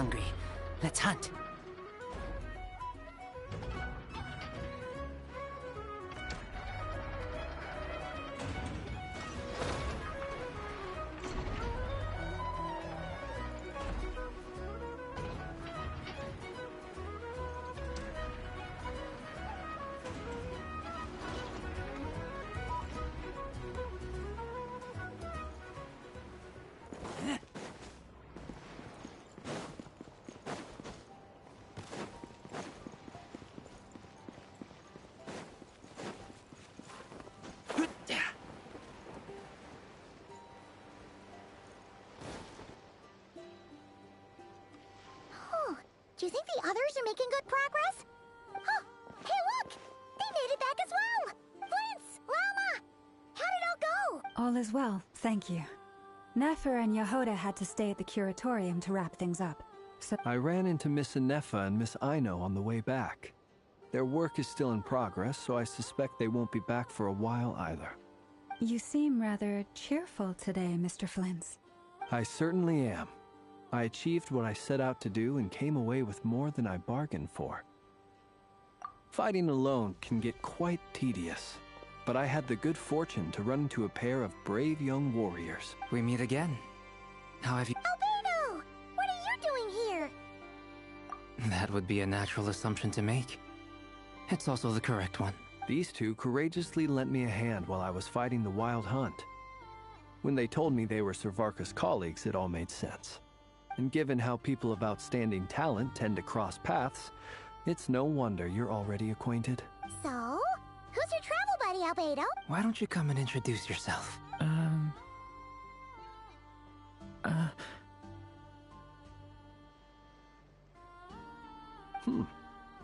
hungry. Let's hunt. Do you think the others are making good progress? Huh! Hey, look! They made it back as well! Flintz! Lama! How did it all go? All is well, thank you. Nefer and Yehoda had to stay at the curatorium to wrap things up. So I ran into Miss Inefa and Miss Aino on the way back. Their work is still in progress, so I suspect they won't be back for a while either. you seem rather cheerful today, Mr. Flintz. I certainly am. I achieved what I set out to do and came away with more than I bargained for. Fighting alone can get quite tedious, but I had the good fortune to run into a pair of brave young warriors. We meet again. How have you... Albedo! What are you doing here? That would be a natural assumption to make. It's also the correct one. These two courageously lent me a hand while I was fighting the Wild Hunt. When they told me they were Servarka's colleagues, it all made sense. And given how people of outstanding talent tend to cross paths, it's no wonder you're already acquainted. So? Who's your travel buddy, Albedo? Why don't you come and introduce yourself?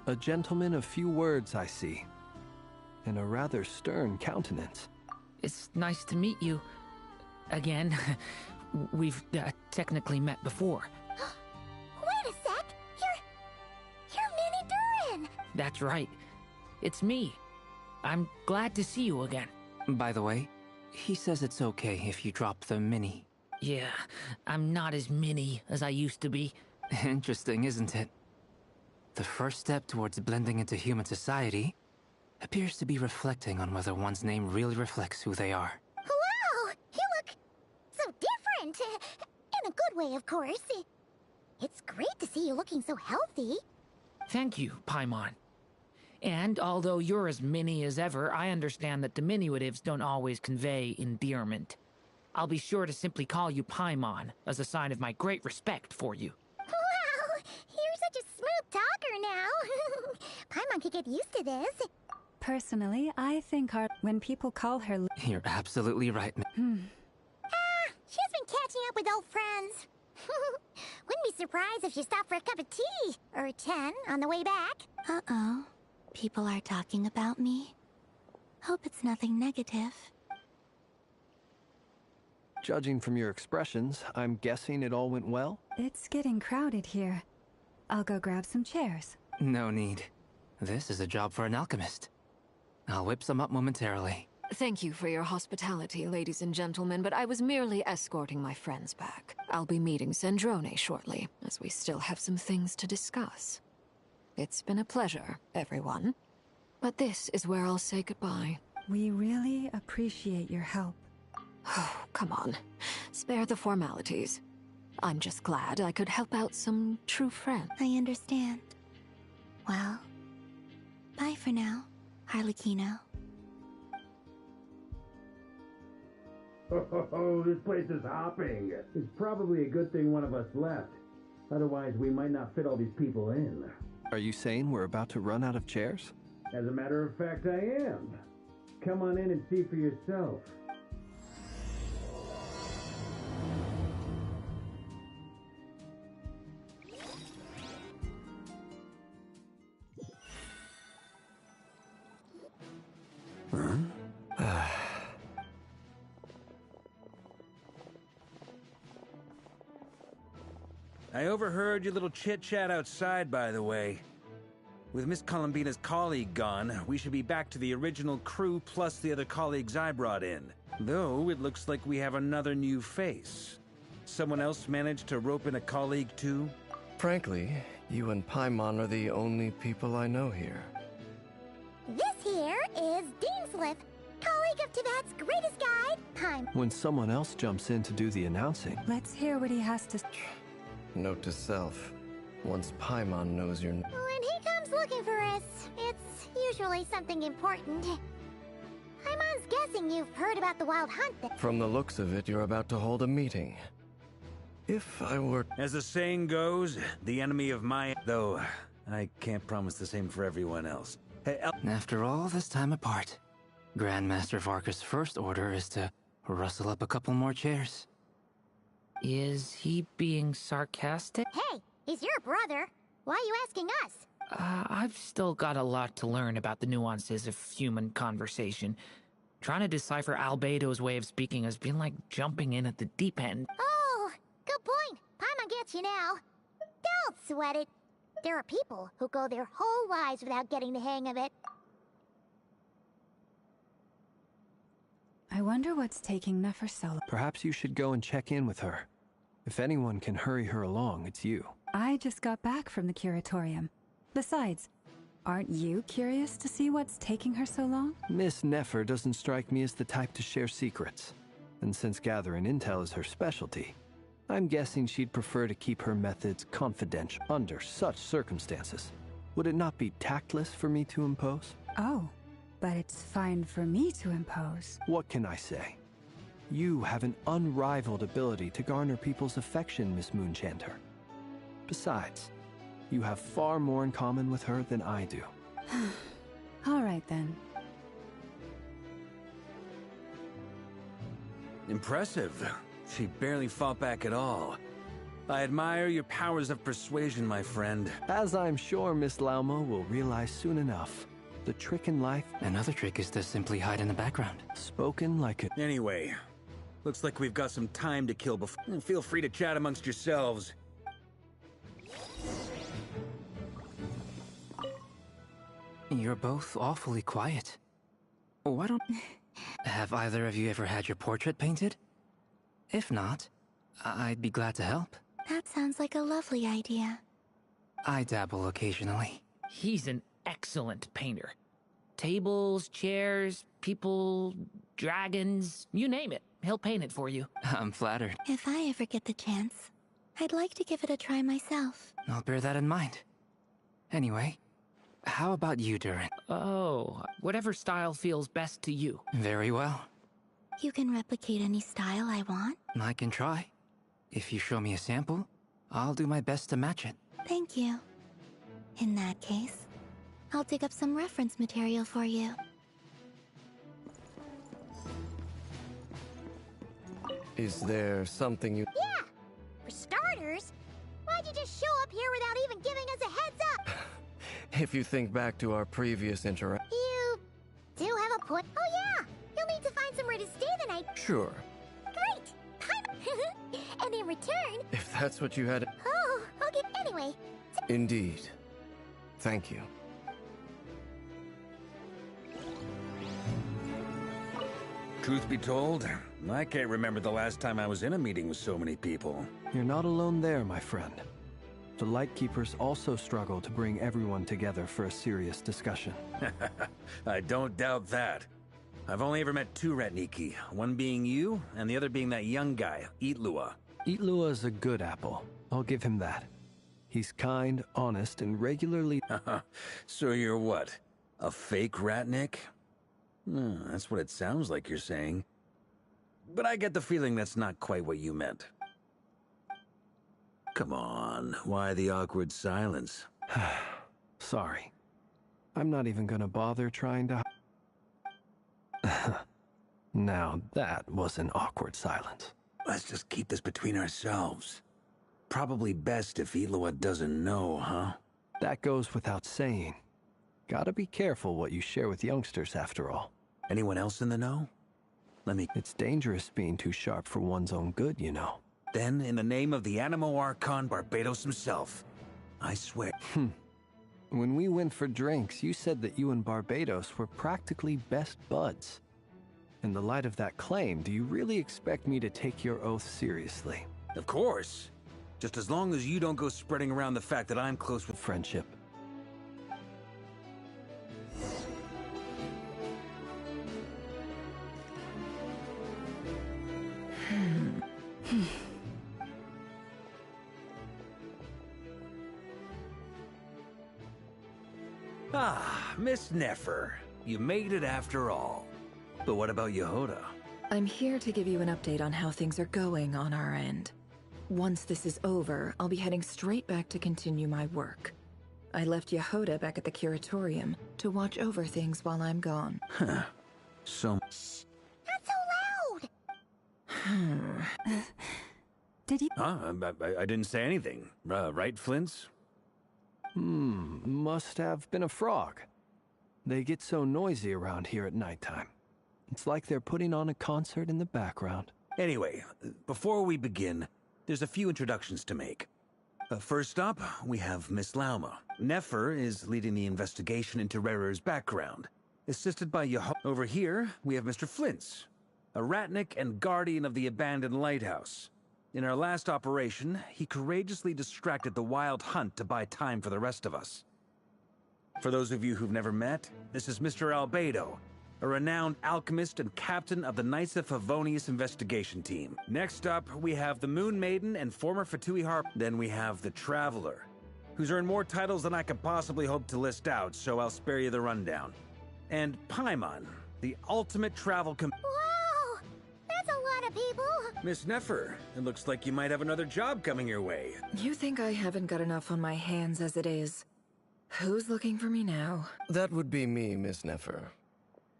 A gentleman of few words, I see. And a rather stern countenance. It's nice to meet you. Again. We've technically met before. Wait a sec! You're Minnie Durin! That's right. It's me. I'm glad to see you again. By the way, he says it's okay if you drop the mini. Yeah, I'm not as mini as I used to be. Interesting, isn't it? The first step towards blending into human society appears to be reflecting on whether one's name really reflects who they are. Wow! You look so different! In a good way, of course. It's great to see you looking so healthy. Thank you, Paimon. And although you're as mini as ever, I understand that diminutives don't always convey endearment. I'll be sure to simply call you Paimon as a sign of my great respect for you. Wow! You're such a smooth talker now. Paimon could get used to this. Personally, I think when people call her... You're absolutely right. She's been catching up with old friends. Wouldn't be surprised if she stopped for a cup of tea. Or 10 on the way back. Uh-oh. People are talking about me. Hope it's nothing negative. Judging from your expressions, I'm guessing it all went well? It's getting crowded here. I'll go grab some chairs. No need. This is a job for an alchemist. I'll whip some up momentarily. Thank you for your hospitality, ladies and gentlemen, but I was merely escorting my friends back. I'll be meeting Sandrone shortly, as we still have some things to discuss. It's been a pleasure, everyone. But this is where I'll say goodbye. We really appreciate your help. Oh, come on. Spare the formalities. I'm just glad I could help out some true friends. I understand. Well, bye for now, Harlequino. Oh, this place is hopping. It's probably a good thing one of us left. Otherwise, we might not fit all these people in. Are you saying we're about to run out of chairs? As a matter of fact, I am. Come on in and see for yourself. I overheard your little chit-chat outside, by the way. With Miss Columbina's colleague gone, we should be back to the original crew plus the other colleagues I brought in. Though, it looks like we have another new face. Someone else managed to rope in a colleague, too? Frankly, you and Paimon are the only people I know here. This here is Deanslip, colleague of Tibet's greatest guide, Paimon. When someone else jumps in to do the announcing... Let's hear what he has to... Note to self, once Paimon knows your... When he comes looking for us, it's usually something important. Paimon's guessing you've heard about the wild hunt From the looks of it, you're about to hold a meeting. If I were... As the saying goes, the enemy of my... Though, I can't promise the same for everyone else. Hey, After all this time apart, Grandmaster Varka's first order is to rustle up a couple more chairs. Is he being sarcastic? Hey, he's your brother. Why are you asking us? I've still got a lot to learn about the nuances of human conversation. Trying to decipher Albedo's way of speaking has been like jumping in at the deep end. Oh, good point. Paimon gets you now. Don't sweat it. There are people who go their whole lives without getting the hang of it. I wonder what's taking Nefer so long. Perhaps you should go and check in with her. If anyone can hurry her along, it's you. I just got back from the curatorium. Besides, aren't you curious to see what's taking her so long? Miss Nefer doesn't strike me as the type to share secrets. And since gathering intel is her specialty, I'm guessing she'd prefer to keep her methods confidential. Under such circumstances, would it not be tactless for me to impose? Oh, but it's fine for me to impose. What can I say? You have an unrivaled ability to garner people's affection, Miss Moonchanter. Besides, you have far more in common with her than I do. All right, then. Impressive. She barely fought back at all. I admire your powers of persuasion, my friend. As I'm sure Miss Lauma will realize soon enough, the trick in life... Another trick is to simply hide in the background. Spoken like a... Anyway, looks like we've got some time to kill before... Feel free to chat amongst yourselves. You're both awfully quiet. Why don't... Have either of you ever had your portrait painted? If not, I'd be glad to help. That sounds like a lovely idea. I dabble occasionally. He's an excellent painter. Tables, chairs, people, dragons, you name it. He'll paint it for you. I'm flattered. If I ever get the chance, I'd like to give it a try myself. I'll bear that in mind. Anyway, how about you, Durin? Oh, whatever style feels best to you. Very well. You can replicate any style I want? I can try. If you show me a sample, I'll do my best to match it. Thank you. In that case, I'll dig up some reference material for you. Is there something you... Yeah! For starters, why'd you just show up here without even giving us a heads up? If you think back to our previous interaction... You do have a point. Oh yeah! You'll need to find somewhere to stay the night. Sure. Great! And in return... If that's what you had... Oh, okay. Anyway... Indeed. Thank you. Truth be told, I can't remember the last time I was in a meeting with so many people. You're not alone there, my friend. The Lightkeepers also struggle to bring everyone together for a serious discussion. I don't doubt that. I've only ever met two Ratniki, one being you, and the other being that young guy, Eatlua. Eatlua is a good apple. I'll give him that. He's kind, honest, and regularly... So you're what? A fake Ratnik? That's what it sounds like you're saying. But I get the feeling that's not quite what you meant. Come on, why the awkward silence? Sorry. I'm not even gonna bother trying to... Now that was an awkward silence. Let's just keep this between ourselves. Probably best if Eatlua doesn't know, huh? That goes without saying. Gotta be careful what you share with youngsters, after all. Anyone else in the know? It's dangerous being too sharp for one's own good, you know. Then, in the name of the Animo Archon Barbados himself, I swear... When we went for drinks, you said that you and Barbados were practically best buds. In the light of that claim, do you really expect me to take your oath seriously? Of course. Just as long as you don't go spreading around the fact that I'm close with Friendship. Ah, Miss Nefer. You made it after all. But what about Yehoda? I'm here to give you an update on how things are going on our end. Once this is over, I'll be heading straight back to continue my work. I left Yehoda back at the curatorium to watch over things while I'm gone. Huh. So... Shh! Not so loud! Did you? I didn't say anything. Right, Flints? Must have been a frog. They get so noisy around here at nighttime. It's like they're putting on a concert in the background. Anyway, before we begin, there's a few introductions to make. First up, we have Miss Lauma. Nefer is leading the investigation into Rerer's background, assisted by Yeho. Over here, we have Mr. Flints, a ratnik and guardian of the abandoned lighthouse. In our last operation, he courageously distracted the wild hunt to buy time for the rest of us. For those of you who've never met, this is Mr. Albedo, a renowned alchemist and captain of the Knights of Favonius investigation team. Next up, we have the Moon Maiden and former Fatui Harp. Then we have the Traveler, who's earned more titles than I could possibly hope to list out, so I'll spare you the rundown. And Paimon, the ultimate travel Wow! That's a lot of people! Miss Nefer, it looks like you might have another job coming your way. You think I haven't got enough on my hands as it is? Who's looking for me now? That would be me, Miss Nefer.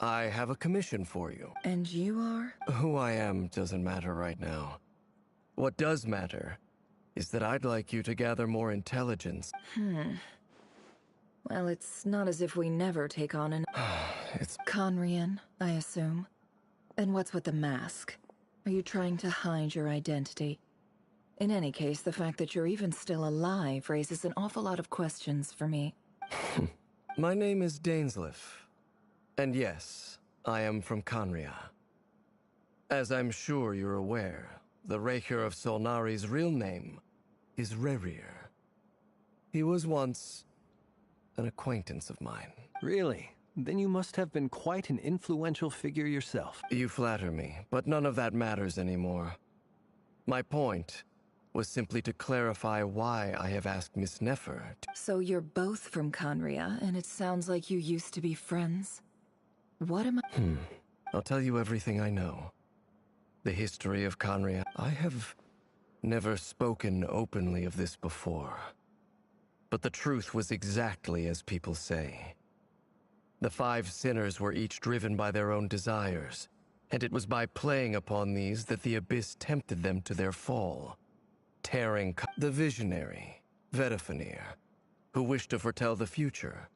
I have a commission for you. And you are? Who I am doesn't matter right now. What does matter is that I'd like you to gather more intelligence. Well, it's not as if we never take on an... It's... Conrian, I assume. And what's with the mask? Are you trying to hide your identity? In any case, the fact that you're even still alive raises an awful lot of questions for me. My name is Dainsleif. And yes, I am from Conria. As I'm sure you're aware, the Raker of Solnari's real name is Rerir. He was once an acquaintance of mine. Really? Then you must have been quite an influential figure yourself. You flatter me, but none of that matters anymore. My point was simply to clarify why I have asked Miss Nefer to... So you're both from Conria, and it sounds like you used to be friends. What am I... I'll tell you everything I know. The history of Conria. I have never spoken openly of this before. But the truth was exactly as people say. The 5 sinners were each driven by their own desires, and it was by playing upon these that the Abyss tempted them to their fall, tearing the visionary, Vedifenir, who wished to foretell the future,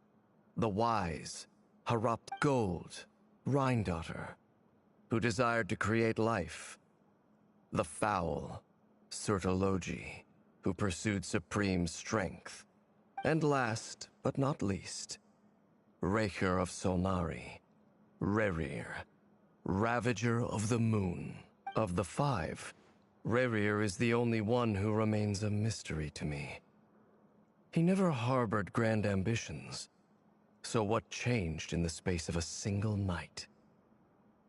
the wise, Harapt Gold, Rhindaughter, who desired to create life, the foul, Sertologi, who pursued supreme strength, and last but not least, Raker of Solnari, Rerir, Ravager of the Moon. Of the 5, Rerir is the only one who remains a mystery to me. He never harbored grand ambitions. So what changed in the space of a single night?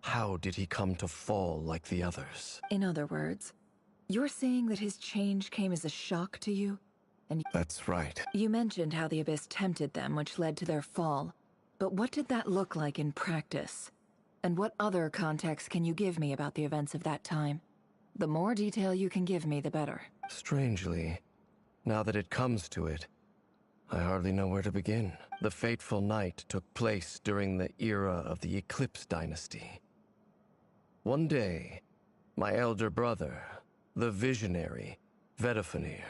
How did he come to fall like the others? In other words, you're saying that his change came as a shock to you? And that's right. You mentioned how the Abyss tempted them, which led to their fall. But what did that look like in practice? And what other context can you give me about the events of that time? The more detail you can give me, the better. Strangely, now that it comes to it, I hardly know where to begin. The fateful night took place during the era of the Eclipse Dynasty. One day, my elder brother, the visionary, Vedifenir,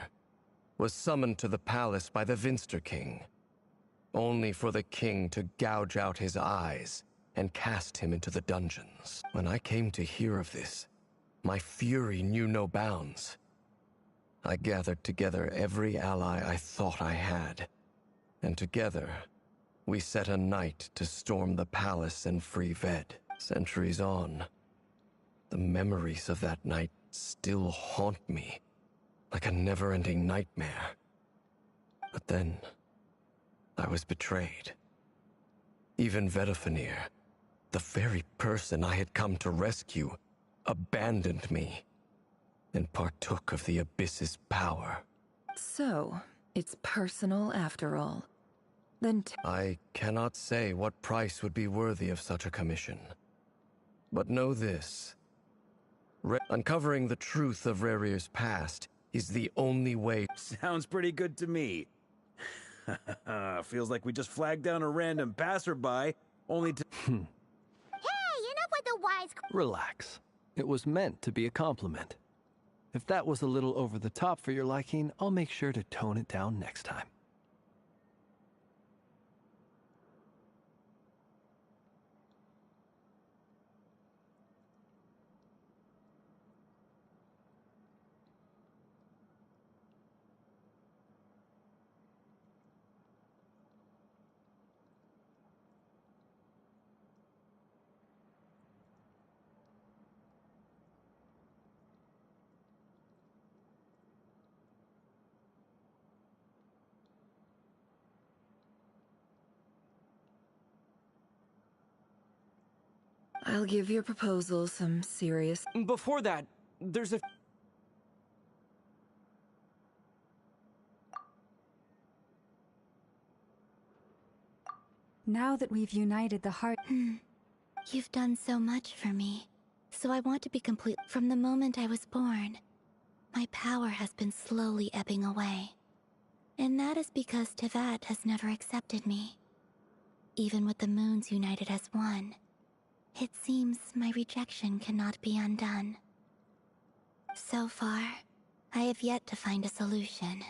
was summoned to the palace by the Vinster King, only for the king to gouge out his eyes and cast him into the dungeons. When I came to hear of this, my fury knew no bounds. I gathered together every ally I thought I had, and together, we set a night to storm the palace and free Ved. Centuries on, the memories of that night still haunt me, like a never-ending nightmare. But then, I was betrayed. Even Vedafenir, the very person I had come to rescue, abandoned me and partook of the Abyss's power. So, it's personal after all. Then I cannot say what price would be worthy of such a commission. But know this. Uncovering the truth of Rerir's past is the only way. Sounds pretty good to me. Feels like we just flagged down a random passerby, only to... Hey, enough with the wise... Relax. It was meant to be a compliment. If that was a little over the top for your liking, I'll make sure to tone it down next time. I'll give your proposal some serious... Before that, there's a... Now that we've united the heart... You've done so much for me, so I want to be complete. From the moment I was born, my power has been slowly ebbing away. And that is because Tevat has never accepted me. Even with the moons united as one, it seems my rejection cannot be undone. So far, I have yet to find a solution.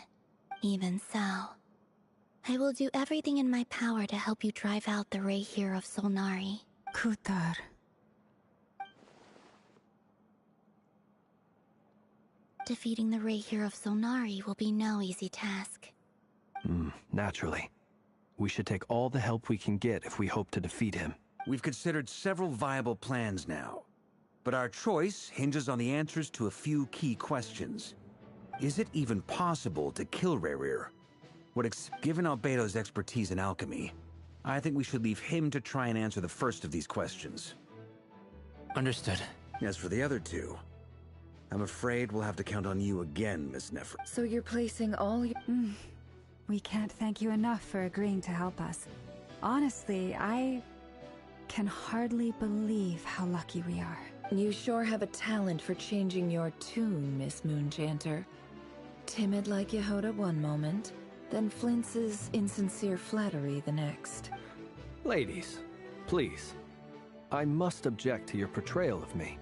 Even so, I will do everything in my power to help you drive out the Rehir of Solnari. Kutar. Defeating the Rehir of Solnari will be no easy task. Naturally. We should take all the help we can get if we hope to defeat him. We've considered several viable plans now, but our choice hinges on the answers to a few key questions. Is it even possible to kill Rerir? Given Albedo's expertise in alchemy, I think we should leave him to try and answer the first of these questions. Understood. As for the other two, I'm afraid we'll have to count on you again, Miss Nefer. So you're placing all your... We can't thank you enough for agreeing to help us. Honestly, I can hardly believe how lucky we are. You sure have a talent for changing your tune, Miss Moonchanter. Timid like Yehoda one moment, then flinches insincere flattery the next. Ladies, please. I must object to your portrayal of me.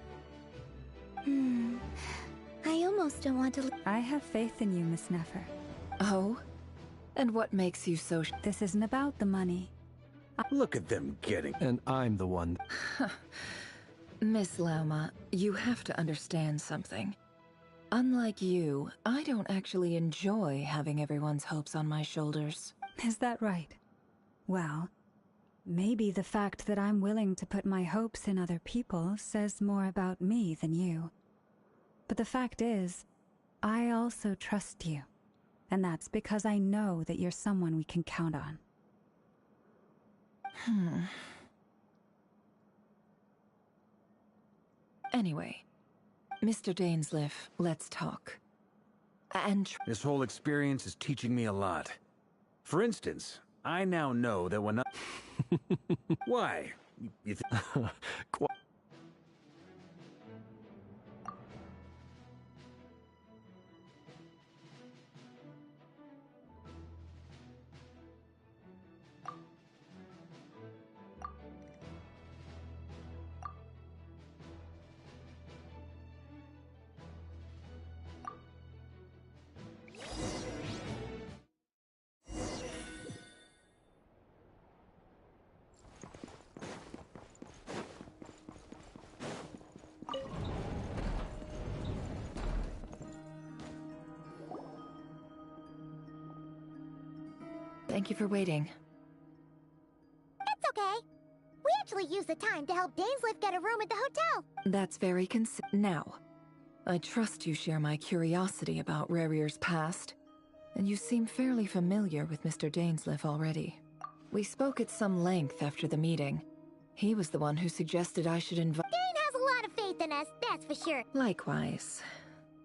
I almost don't want to... I have faith in you, Miss Nefer. Oh? And what makes you so... This isn't about the money. Look at them getting... And I'm the one... Miss Lauma, you have to understand something. Unlike you, I don't actually enjoy having everyone's hopes on my shoulders. Is that right? Well, maybe the fact that I'm willing to put my hopes in other people says more about me than you. But the fact is, I also trust you. And that's because I know that you're someone we can count on. Anyway, Mr. Dainsleif, let's talk. And this whole experience is teaching me a lot. For instance, I now know that when I... Why? You Thank you for waiting. It's okay. We actually used the time to help Dainsleif get a room at the hotel. That's very Now, I trust you share my curiosity about Rarier's past, and you seem fairly familiar with Mr. Dainsleif already. We spoke at some length after the meeting. He was the one who suggested I should invite— Dane has a lot of faith in us, that's for sure. Likewise.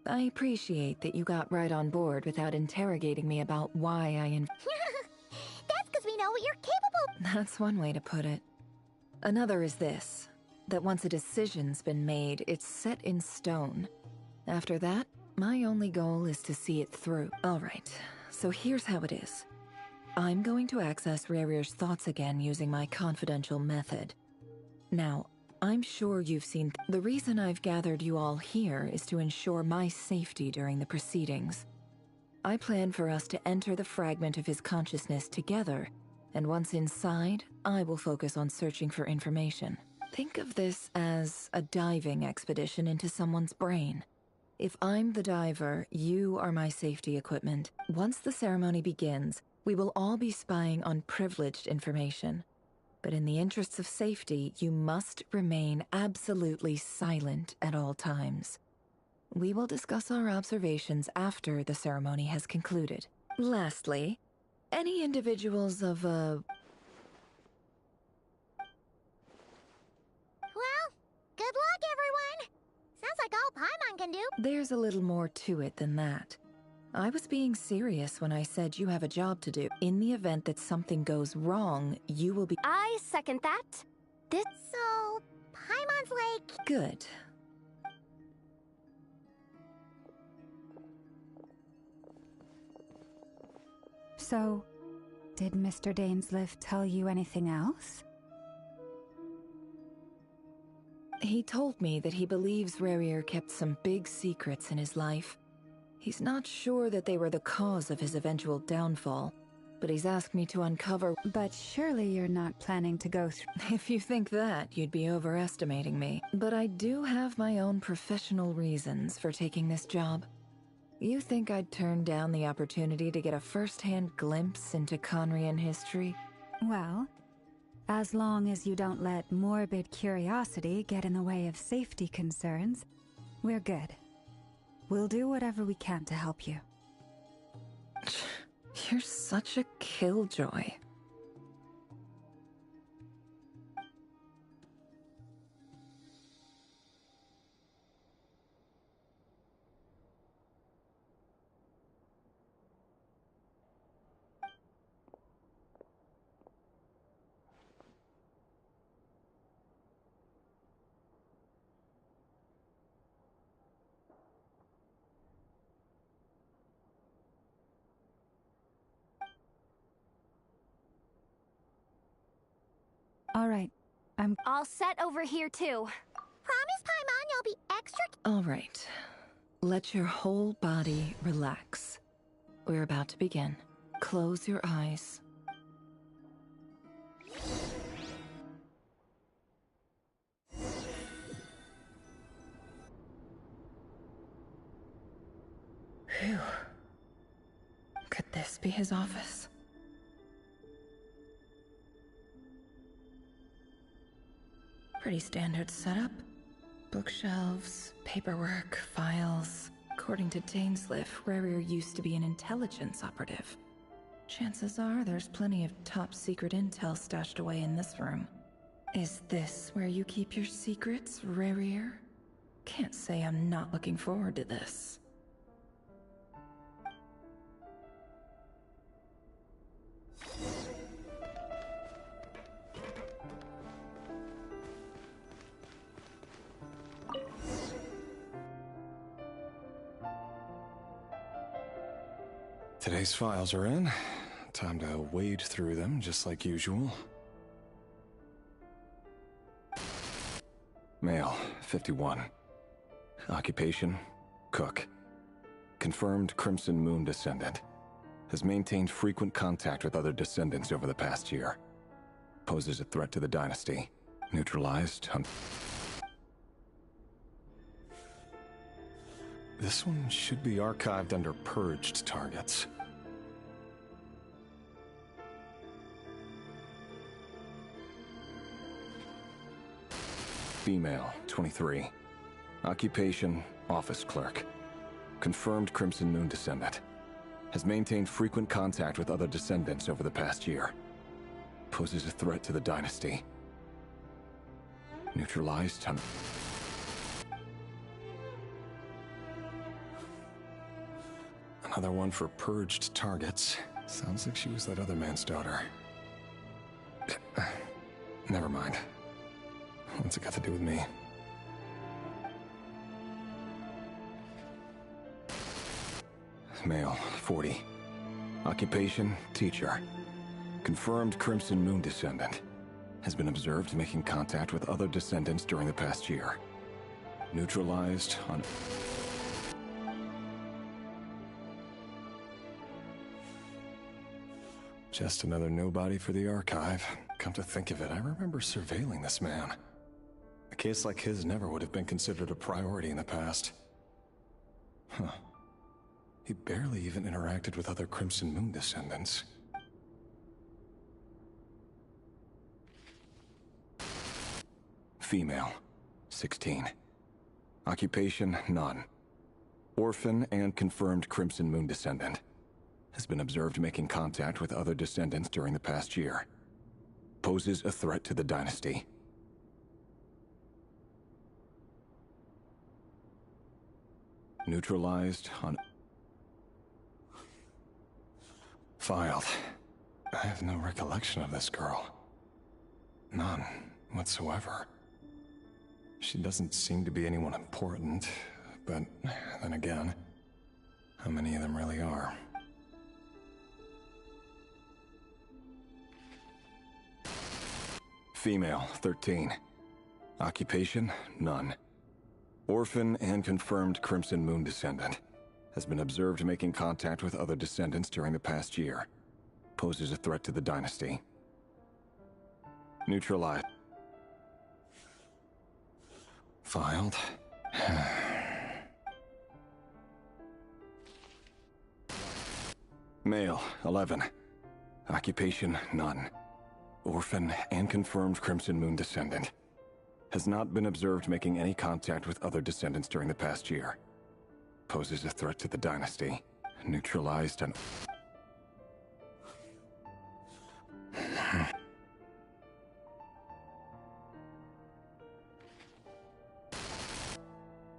I appreciate that you got right on board without interrogating me about why That's because we know what you're capable— That's one way to put it. Another is this, that once a decision's been made, it's set in stone. After that, my only goal is to see it through. Alright, so here's how it is. I'm going to access Rarier's thoughts again using my confidential method. Now, I'm sure you've seen— The reason I've gathered you all here is to ensure my safety during the proceedings. I plan for us to enter the fragment of his consciousness together, and once inside, I will focus on searching for information. Think of this as a diving expedition into someone's brain. If I'm the diver, you are my safety equipment. Once the ceremony begins, we will all be spying on privileged information. But in the interests of safety, you must remain absolutely silent at all times. We will discuss our observations after the ceremony has concluded. Lastly, any individuals of Well, good luck, everyone! Sounds like all Paimon can do. There's a little more to it than that. I was being serious when I said you have a job to do. In the event that something goes wrong, you will be— I second that. So, Paimon's like— Good. So, did Mr. Dainsleif tell you anything else? He told me that he believes Rarier kept some big secrets in his life. He's not sure that they were the cause of his eventual downfall, but he's asked me to uncover— But surely you're not planning to go through— If you think that, you'd be overestimating me. But I do have my own professional reasons for taking this job. You think I'd turn down the opportunity to get a first-hand glimpse into Conrian history? Well, as long as you don't let morbid curiosity get in the way of safety concerns, we're good. We'll do whatever we can to help you. You're such a killjoy. All right, I'm all set over here, too. Promise, Paimon, you'll be extra— All right. Let your whole body relax. We're about to begin. Close your eyes. Phew. Could this be his office? Pretty standard setup. Bookshelves, paperwork, files. According to Dainsleif, Rarier used to be an intelligence operative. Chances are there's plenty of top-secret intel stashed away in this room. Is this where you keep your secrets, Rarier? Can't say I'm not looking forward to this. Today's files are in. Time to wade through them, just like usual. Male, 51. Occupation, cook. Confirmed Crimson Moon descendant. Has maintained frequent contact with other descendants over the past year. Poses a threat to the dynasty. Neutralized. This one should be archived under purged targets. Female, 23. Occupation, Office clerk. Confirmed Crimson Moon descendant. Has maintained frequent contact with other descendants over the past year. Poses a threat to the dynasty. Neutralized on... Another one for purged targets. Sounds like she was that other man's daughter. Never mind. What's it got to do with me? Male, 40. Occupation, teacher. Confirmed Crimson Moon descendant. Has been observed making contact with other descendants during the past year. Neutralized on... Just another nobody for the archive. Come to think of it, I remember surveilling this man. A case like his never would have been considered a priority in the past. Huh. He barely even interacted with other Crimson Moon descendants. Female, 16. Occupation, none. Orphan and confirmed Crimson Moon descendant. Has been observed making contact with other descendants during the past year. Poses a threat to the dynasty. Neutralized on... Filed. I have no recollection of this girl. None whatsoever. She doesn't seem to be anyone important, but then again, how many of them really are? Female, 13. Occupation, none. Orphan and confirmed Crimson Moon descendant. Has been observed making contact with other descendants during the past year. Poses a threat to the dynasty. Neutralized. Filed. Male, 11. Occupation, none. Orphan and confirmed Crimson Moon descendant. Has not been observed making any contact with other descendants during the past year. Poses a threat to the dynasty. Neutralized and...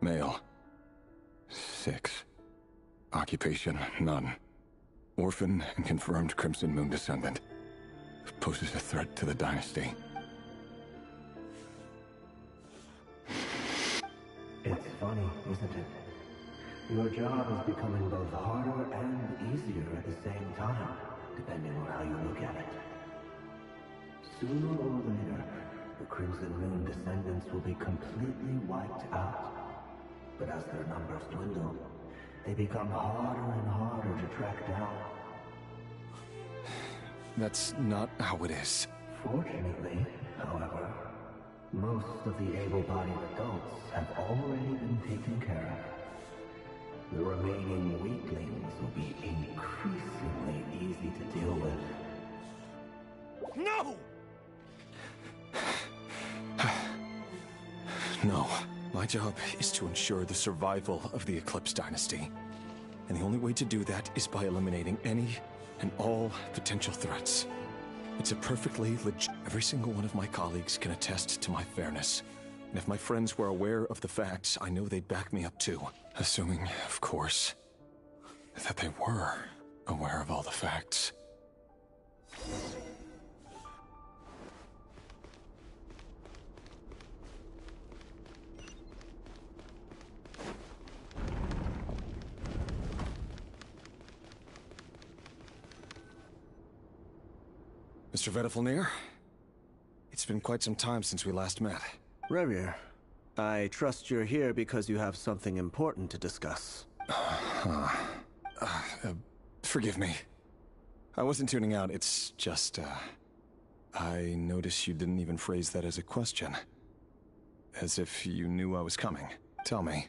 Male. 6. Occupation, none. Orphan and confirmed Crimson Moon descendant. Poses a threat to the dynasty. It's funny, isn't it? Your job is becoming both harder and easier at the same time, depending on how you look at it. Sooner or later, the Crimson Moon descendants will be completely wiped out. But as their numbers dwindle, they become harder and harder to track down. That's not how it is. Fortunately, however, most of the able-bodied adults have already been taken care of. The remaining weaklings will be increasingly easy to deal with. No! No. My job is to ensure the survival of the Eclipse Dynasty. And the only way to do that is by eliminating any and all potential threats. It's a perfectly legit... Every single one of my colleagues can attest to my fairness. And if my friends were aware of the facts, I know they'd back me up too. Assuming, of course, that they were aware of all the facts. Mr. Vedifalnir? It's been quite some time since we last met. Rerir, I trust you're here because you have something important to discuss. Forgive me. I wasn't tuning out, it's just, I noticed you didn't even phrase that as a question. As if you knew I was coming. Tell me,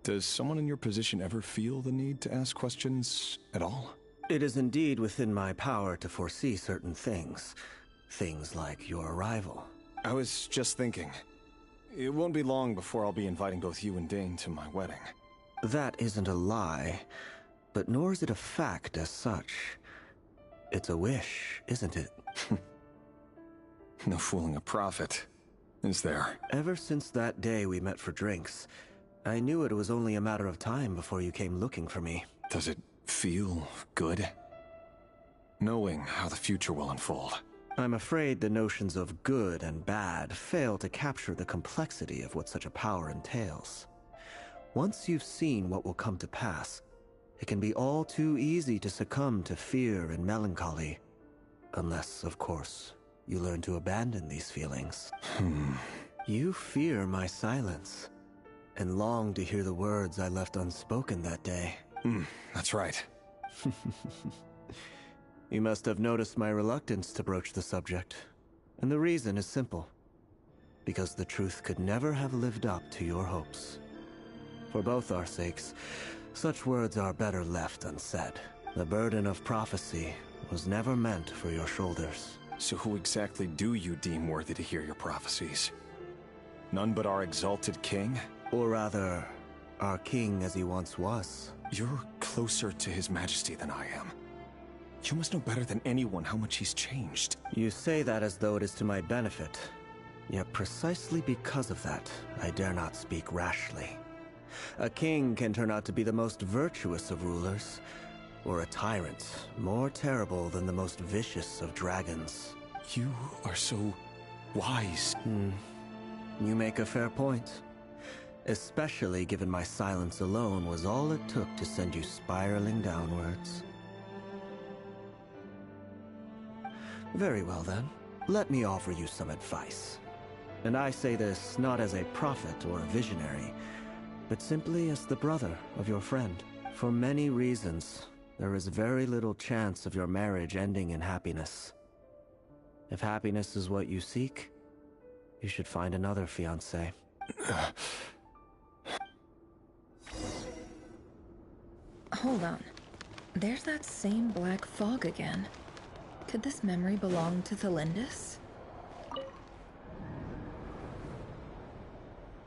does someone in your position ever feel the need to ask questions at all? It is indeed within my power to foresee certain things. Things like your arrival. I was just thinking, It won't be long before I'll be inviting both you and Dane to my wedding. That isn't a lie, but nor is it a fact as such. It's a wish, isn't it? No fooling a prophet, is there? Ever since that day we met for drinks, I knew it was only a matter of time before you came looking for me. Does it feel good? Knowing how the future will unfold. I'm afraid the notions of good and bad fail to capture the complexity of what such a power entails. Once you've seen what will come to pass, it can be all too easy to succumb to fear and melancholy. Unless, of course, you learn to abandon these feelings. You fear my silence, and long to hear the words I left unspoken that day. That's right. You must have noticed my reluctance to broach the subject. And the reason is simple. Because the truth could never have lived up to your hopes. For both our sakes, such words are better left unsaid. The burden of prophecy was never meant for your shoulders. So who exactly do you deem worthy to hear your prophecies? None but our exalted king? Or rather, our king as he once was. You're closer to his majesty than I am. You must know better than anyone how much he's changed. You say that as though it is to my benefit. Yet precisely because of that, I dare not speak rashly. A king can turn out to be the most virtuous of rulers, or a tyrant more terrible than the most vicious of dragons. You are so wise. You make a fair point. Especially given my silence alone was all it took to send you spiraling downwards. Very well then, let me offer you some advice. And I say this not as a prophet or a visionary, but simply as the brother of your friend. For many reasons, there is very little chance of your marriage ending in happiness. If happiness is what you seek, you should find another fiancé. Hold on. There's that same black fog again. Could this memory belong to Thelindis?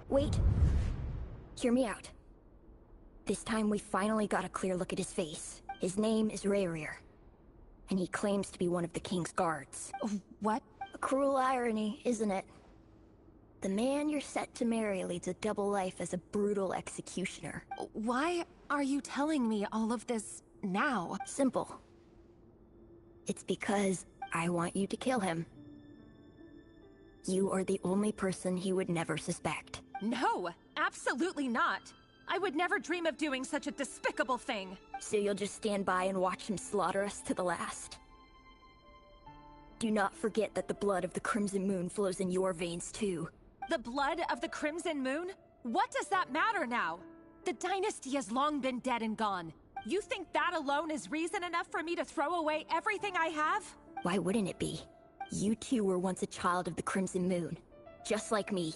Wait. Hear me out. This time we finally got a clear look at his face. His name is Rayrir, and he claims to be one of the king's guards. What? A cruel irony, isn't it? The man you're set to marry leads a double life as a brutal executioner. Why are you telling me all of this now? Simple. It's because I want you to kill him. You are the only person he would never suspect. No, absolutely not. I would never dream of doing such a despicable thing. So you'll just stand by and watch him slaughter us to the last? Do not forget that the blood of the Crimson Moon flows in your veins too. The blood of the Crimson Moon? What does that matter now? The dynasty has long been dead and gone. You think that alone is reason enough for me to throw away everything I have? Why wouldn't it be? You too were once a child of the Crimson Moon, just like me.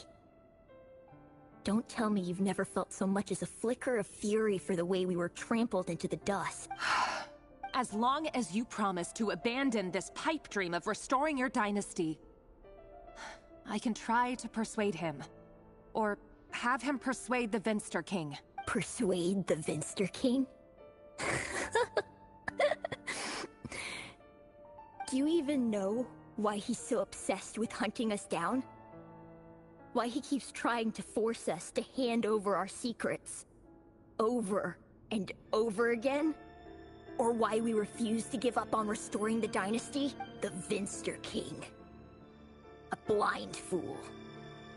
Don't tell me you've never felt so much as a flicker of fury for the way we were trampled into the dust. As long as you promise to abandon this pipe dream of restoring your dynasty, I can try to persuade him. Or have him persuade the Vinster King. Persuade the Vinster King? Do you even know why he's so obsessed with hunting us down? Why he keeps trying to force us to hand over our secrets over and over again? Or why we refuse to give up on restoring the dynasty? The Vinster King. A blind fool.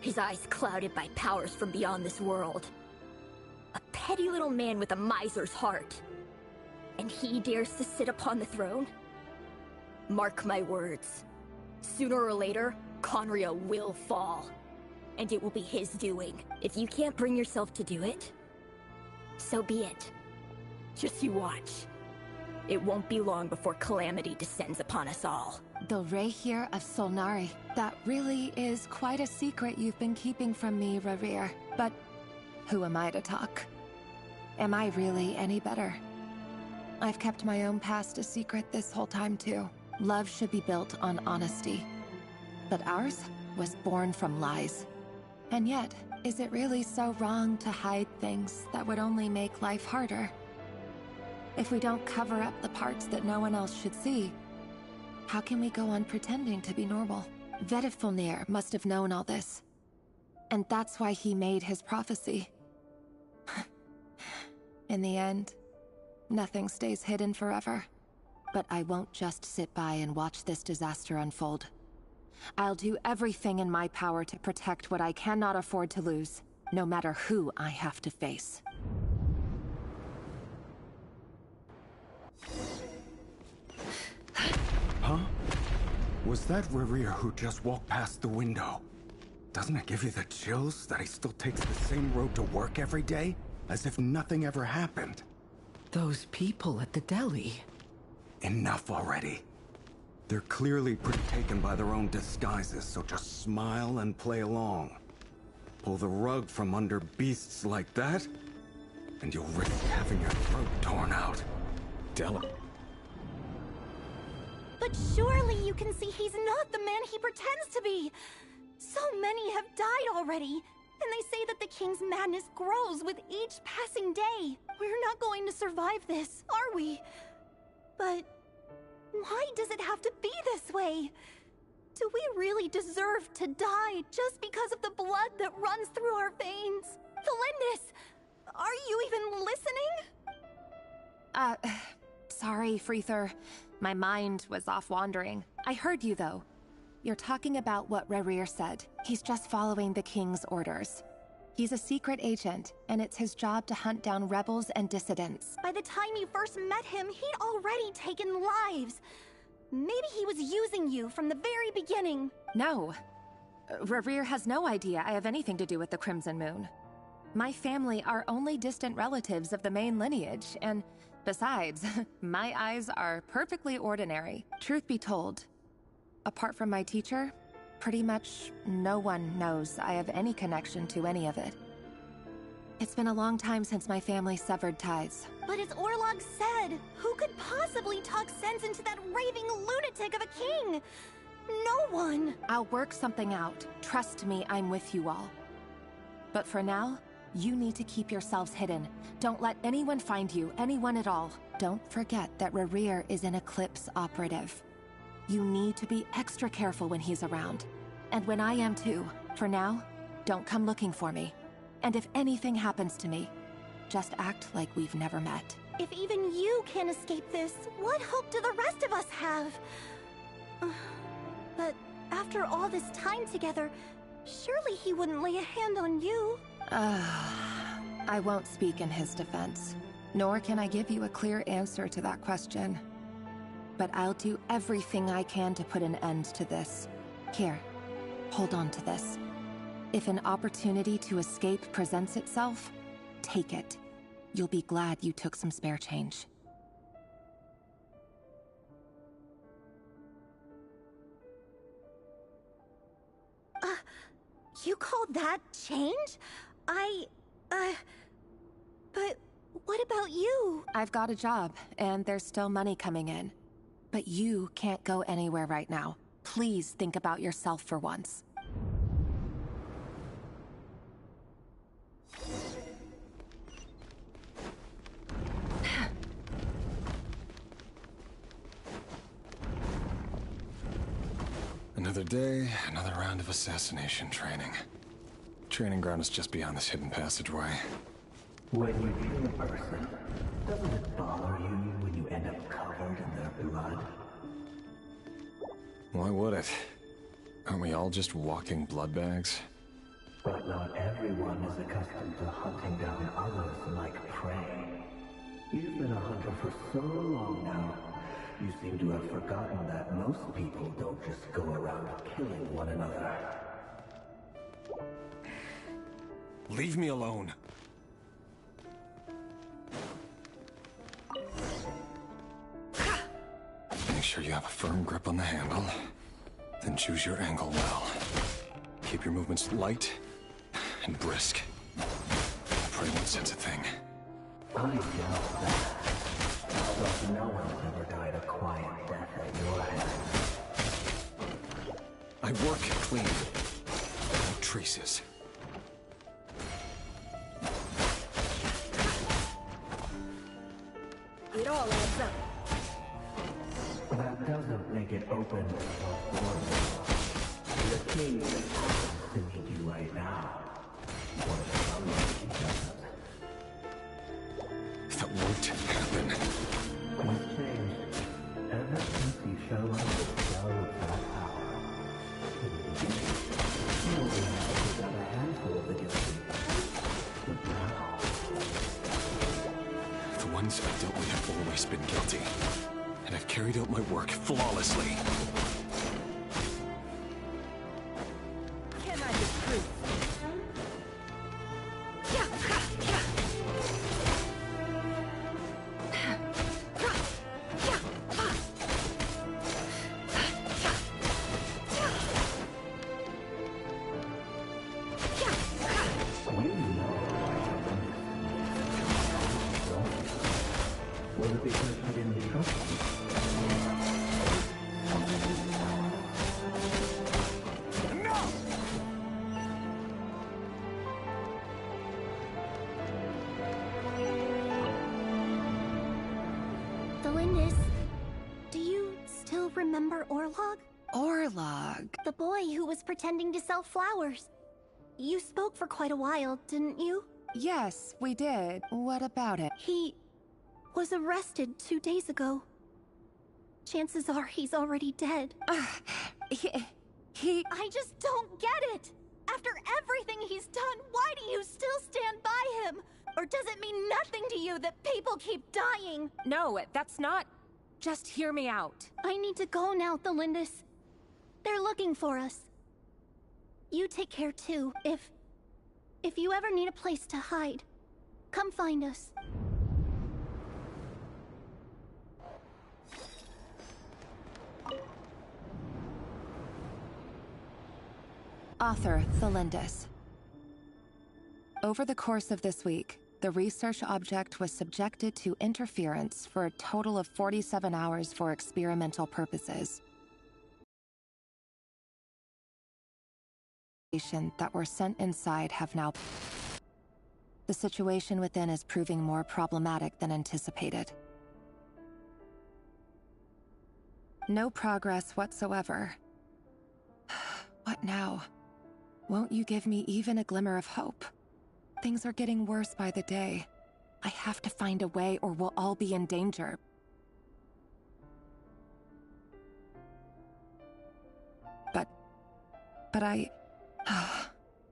His eyes clouded by powers from beyond this world. A petty little man with a miser's heart. And he dares to sit upon the throne? Mark my words. Sooner or later, Conria will fall. And it will be his doing. If you can't bring yourself to do it, so be it. Just you watch. It won't be long before calamity descends upon us all. The Rayrir of Solnari. That really is quite a secret you've been keeping from me, Rayrir. But who am I to talk? Am I really any better? I've kept my own past a secret this whole time too. Love should be built on honesty. But ours was born from lies. And yet, is it really so wrong to hide things that would only make life harder? If we don't cover up the parts that no one else should see, how can we go on pretending to be normal? Vedifulnir must have known all this. And that's why he made his prophecy. In the end, nothing stays hidden forever. But I won't just sit by and watch this disaster unfold. I'll do everything in my power to protect what I cannot afford to lose, no matter who I have to face. Huh? Was that Rerir who just walked past the window? Doesn't it give you the chills that he still takes the same road to work every day? As if nothing ever happened. Those people at the deli. Enough already. They're clearly pretty taken by their own disguises, so just smile and play along. Pull the rug from under beasts like that, and you'll risk having your throat torn out. Deli. But surely you can see he's not the man he pretends to be. So many have died already, and they say that the king's madness grows with each passing day. We're not going to survive this, are we? But why does it have to be this way? Do we really deserve to die just because of the blood that runs through our veins? Felindis, are you even listening? Sorry, Freether. My mind was off wandering. I heard you, though. You're talking about what Rerir said. He's just following the king's orders. He's a secret agent, and it's his job to hunt down rebels and dissidents. By the time you first met him, he'd already taken lives. Maybe he was using you from the very beginning. No. Rerir has no idea I have anything to do with the Crimson Moon. My family are only distant relatives of the main lineage, and besides, my eyes are perfectly ordinary. Truth be told, apart from my teacher, pretty much no one knows I have any connection to any of it. It's been a long time since my family severed ties. But as Orlog said, who could possibly talk sense into that raving lunatic of a king? No one. I'll work something out. Trust me, I'm with you all. But for now, you need to keep yourselves hidden. Don't let anyone find you, anyone at all. Don't forget that Rerir is an Eclipse operative. You need to be extra careful when he's around. And when I am too. For now, don't come looking for me. And if anything happens to me, just act like we've never met. If even you can't escape this, what hope do the rest of us have? But after all this time together, surely he wouldn't lay a hand on you. I won't speak in his defense. Nor can I give you a clear answer to that question. But I'll do everything I can to put an end to this. Here, hold on to this. If an opportunity to escape presents itself, take it. You'll be glad you took some spare change. You call that change? But what about you? I've got a job, and there's still money coming in. But you can't go anywhere right now. Please think about yourself for once. Another day, another round of assassination training. Training ground is just beyond this hidden passageway. When you kill a person, doesn't it bother you when you end up covered in their blood? Why would it? Aren't we all just walking blood bags? But not everyone is accustomed to hunting down others like prey. You've been a hunter for so long now, you seem to have forgotten that most people don't just go around killing one another. Leave me alone. Make sure you have a firm grip on the handle. Then choose your angle well. Keep your movements light and brisk. Pray won't sense a thing. I doubt that. But no one's ever died a quiet death at your hands. I work clean. No traces. all adds up. That doesn't make it open or the king is to meet you right now. What if somebody doesn't? That won't happen. You've changed ever since you showed up the spell of that power. In the beginning, you only had to pick up a handful of the guilty. But now... The ones I've dealt with have always been guilty. And I've carried out my work flawlessly. Can I get proof? Was it because you didn't trust me? Delindis, do you still remember Orlog? Orlog? The boy who was pretending to sell flowers. You spoke for quite a while, didn't you? Yes, we did. What about it? He was arrested 2 days ago. Chances are he's already dead. He... I just don't get it! After everything he's done, why do you still stand by him? Or does it mean nothing to you that people keep dying? No, that's not... Just hear me out. I need to go now, Thelindis. They're looking for us. You take care too. If you ever need a place to hide, come find us. Author Thelindis. Over the course of this week, the research object was subjected to interference for a total of 47 hours for experimental purposes. That were sent inside have now... The situation within is proving more problematic than anticipated. No progress whatsoever. What now? Won't you give me even a glimmer of hope? Things are getting worse by the day. I have to find a way or we'll all be in danger. But I...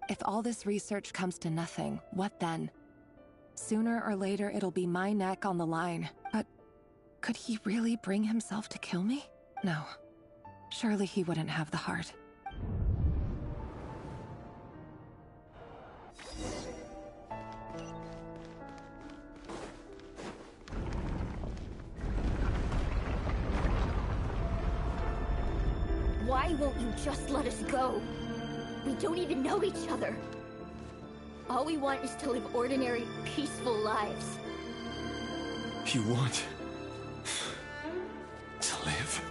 If all this research comes to nothing, what then? Sooner or later it'll be my neck on the line. But could he really bring himself to kill me? No. Surely he wouldn't have the heart. Why won't you just let us go? We don't even know each other. All we want is to live ordinary, peaceful lives. You want... to live?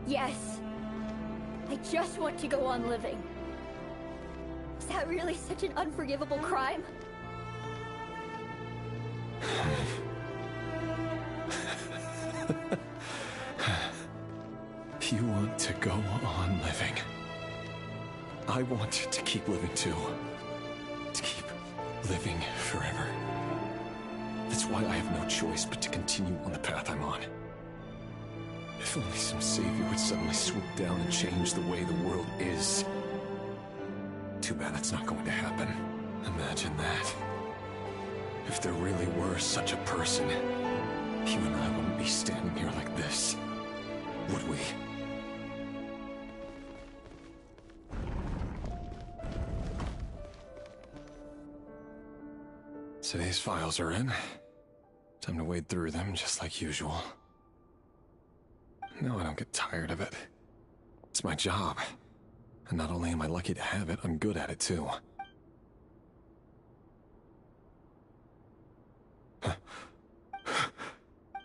Yes. I just want to go on living. Is that really such an unforgivable crime? You want to go on living. I want to keep living too. To keep living forever. That's why I have no choice but to continue on the path I'm on. If only some savior would suddenly swoop down and change the way the world is. Too bad that's not going to happen. Imagine that. If there really were such a person, you and I wouldn't be standing here like this, would we? Today's files are in. Time to wade through them just like usual. No, I don't get tired of it. It's my job. And not only am I lucky to have it, I'm good at it too.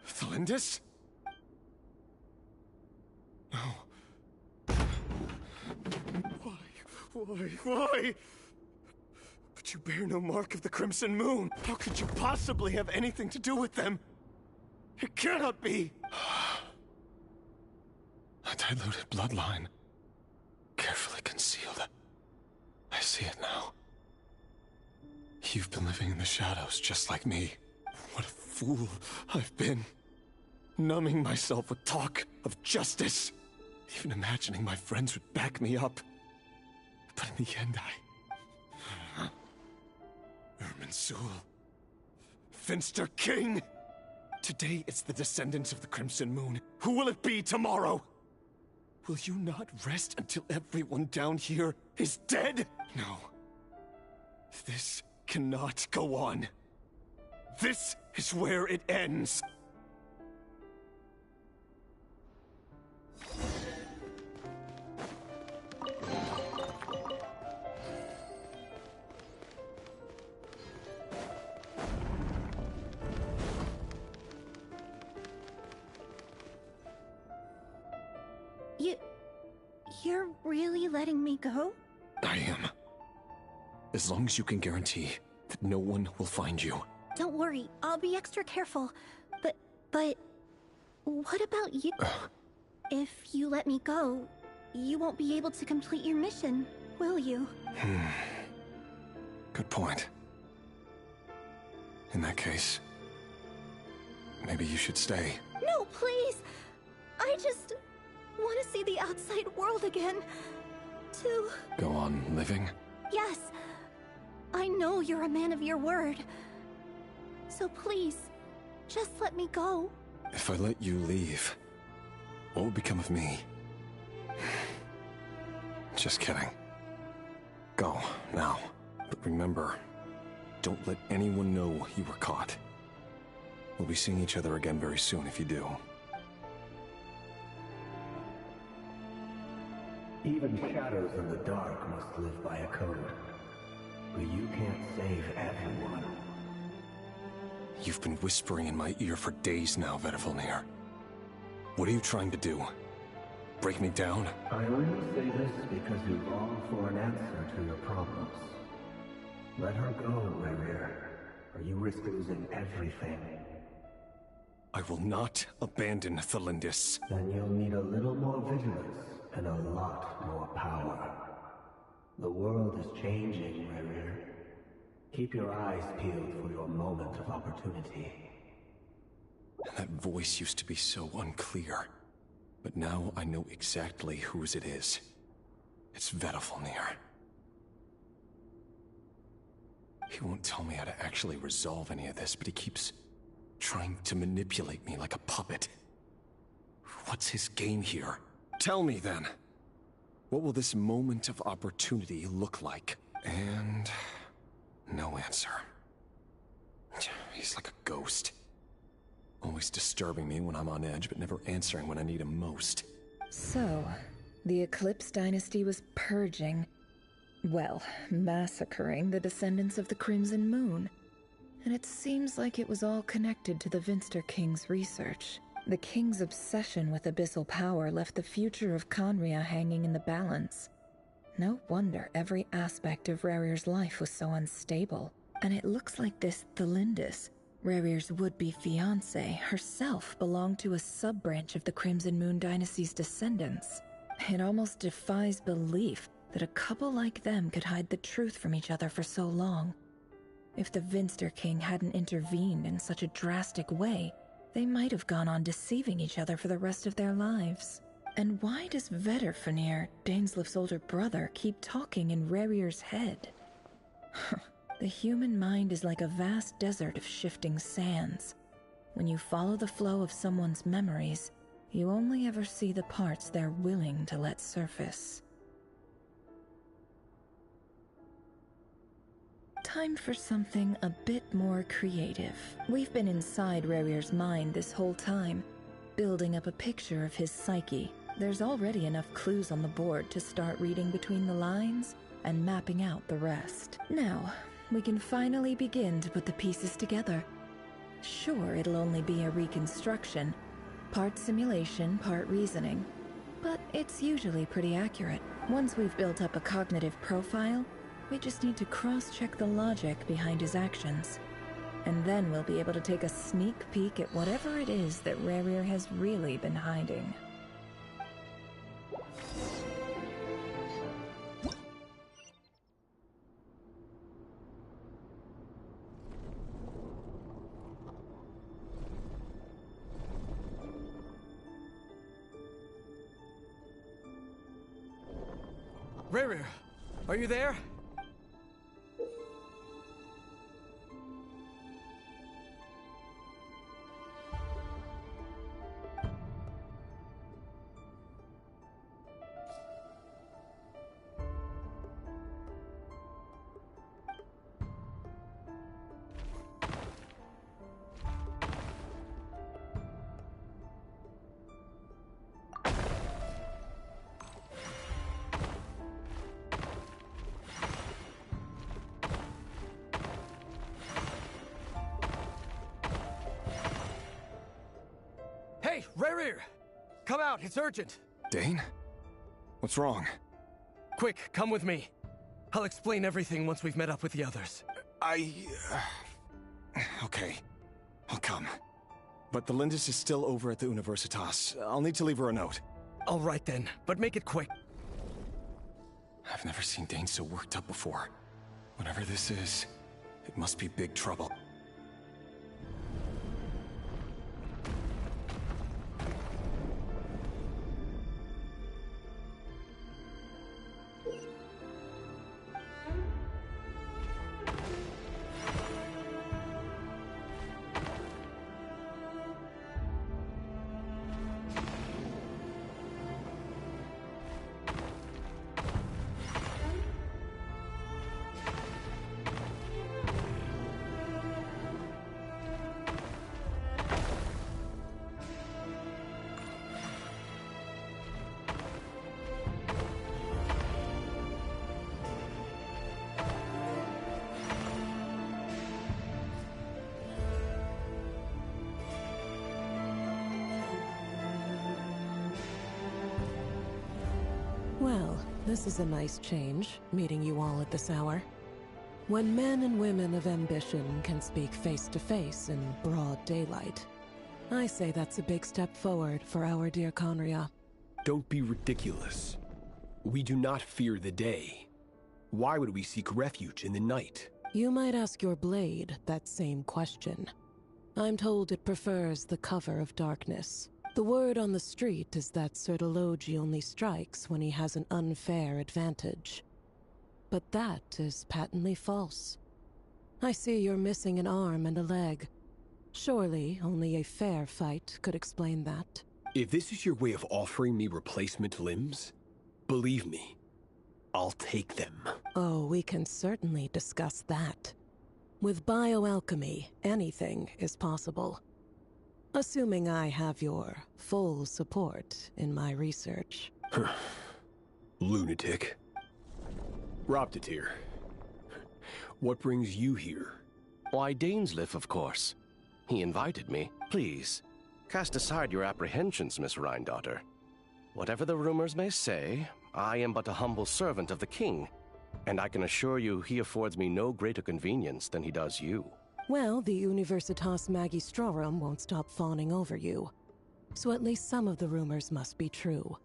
Thelindis? No. Why? But you bear no mark of the Crimson Moon. How could you possibly have anything to do with them? It cannot be! A diluted bloodline. Carefully concealed. I see it now. You've been living in the shadows just like me. What a fool I've been. Numbing myself with talk of justice. Even imagining my friends would back me up. But in the end, Irminsul. Finster King! Today it's the descendants of the Crimson Moon. Who will it be tomorrow? Will you not rest until everyone down here is dead? No. This cannot go on. This is where it ends. You're really letting me go? I am. As long as you can guarantee that no one will find you. Don't worry, I'll be extra careful. But what about you? If you let me go, you won't be able to complete your mission, will you? Good point. In that case, maybe you should stay. No, please! I just want to see the outside world again. To... Go on living? Yes. I know you're a man of your word. So please, just let me go. If I let you leave, what will become of me? Just kidding. Go, now. But remember, don't let anyone know you were caught. We'll be seeing each other again very soon if you do. Even shadows in the dark must live by a code. But you can't save everyone. You've been whispering in my ear for days now, Vedifalnir. What are you trying to do? Break me down? I only say this because you long for an answer to your problems. Let her go, Rerir, or you risk losing everything. I will not abandon Thelindis. Then you'll need a little more vigilance and a lot more power. The world is changing, Rerir. Keep your eyes peeled for your moment of opportunity. That voice used to be so unclear. But now I know exactly whose it is. It's Vedifalnir. He won't tell me how to actually resolve any of this, but he keeps trying to manipulate me like a puppet. What's his game here? Tell me then. What will this moment of opportunity look like? And... no answer. He's like a ghost. Always disturbing me when I'm on edge, but never answering when I need him most. So, the Eclipse Dynasty was purging, well, massacring the descendants of the Crimson Moon. And it seems like it was all connected to the Vinster King's research. The King's obsession with abyssal power left the future of Conria hanging in the balance. No wonder every aspect of Rerir's life was so unstable. And it looks like this Thelindis, Rerir's would-be fiancée, herself belonged to a sub-branch of the Crimson Moon Dynasty's descendants. It almost defies belief that a couple like them could hide the truth from each other for so long. If the Vinster King hadn't intervened in such a drastic way, they might have gone on deceiving each other for the rest of their lives. And why does Vedifalnir, Daneslif's older brother, keep talking in Rerir's head? The human mind is like a vast desert of shifting sands. When you follow the flow of someone's memories, you only ever see the parts they're willing to let surface. Time for something a bit more creative. We've been inside Rerir's mind this whole time, building up a picture of his psyche. There's already enough clues on the board to start reading between the lines and mapping out the rest. Now, we can finally begin to put the pieces together. Sure, it'll only be a reconstruction, part simulation, part reasoning, but it's usually pretty accurate. Once we've built up a cognitive profile, We just need to cross-check the logic behind his actions. And then we'll be able to take a sneak peek at whatever it is that Rerir has really been hiding. Rerir, are you there? Hey, Rerir! Come out, it's urgent! Dane? What's wrong? Quick, come with me. I'll explain everything once we've met up with the others. Okay. I'll come. But the Lindis is still over at the Universitas. I'll need to leave her a note. All right then, but make it quick. I've never seen Dane so worked up before. Whatever this is, it must be big trouble. Well, this is a nice change, meeting you all at this hour. When men and women of ambition can speak face to face in broad daylight, I say that's a big step forward for our dear Conria. Don't be ridiculous. We do not fear the day. Why would we seek refuge in the night? You might ask your blade that same question. I'm told it prefers the cover of darkness. The word on the street is that Sertologi only strikes when he has an unfair advantage. But that is patently false. I see you're missing an arm and a leg. Surely only a fair fight could explain that. If this is your way of offering me replacement limbs, believe me, I'll take them. Oh, we can certainly discuss that. With bioalchemy, anything is possible. Assuming I have your full support in my research. Lunatic. Roptatir, what brings you here? Why, Dainsleif, of course. He invited me. Please, cast aside your apprehensions, Miss Rhindaughter. Whatever the rumors may say, I am but a humble servant of the king, and I can assure you he affords me no greater convenience than he does you. Well, the Universitas Magistrorum won't stop fawning over you, so at least some of the rumors must be true.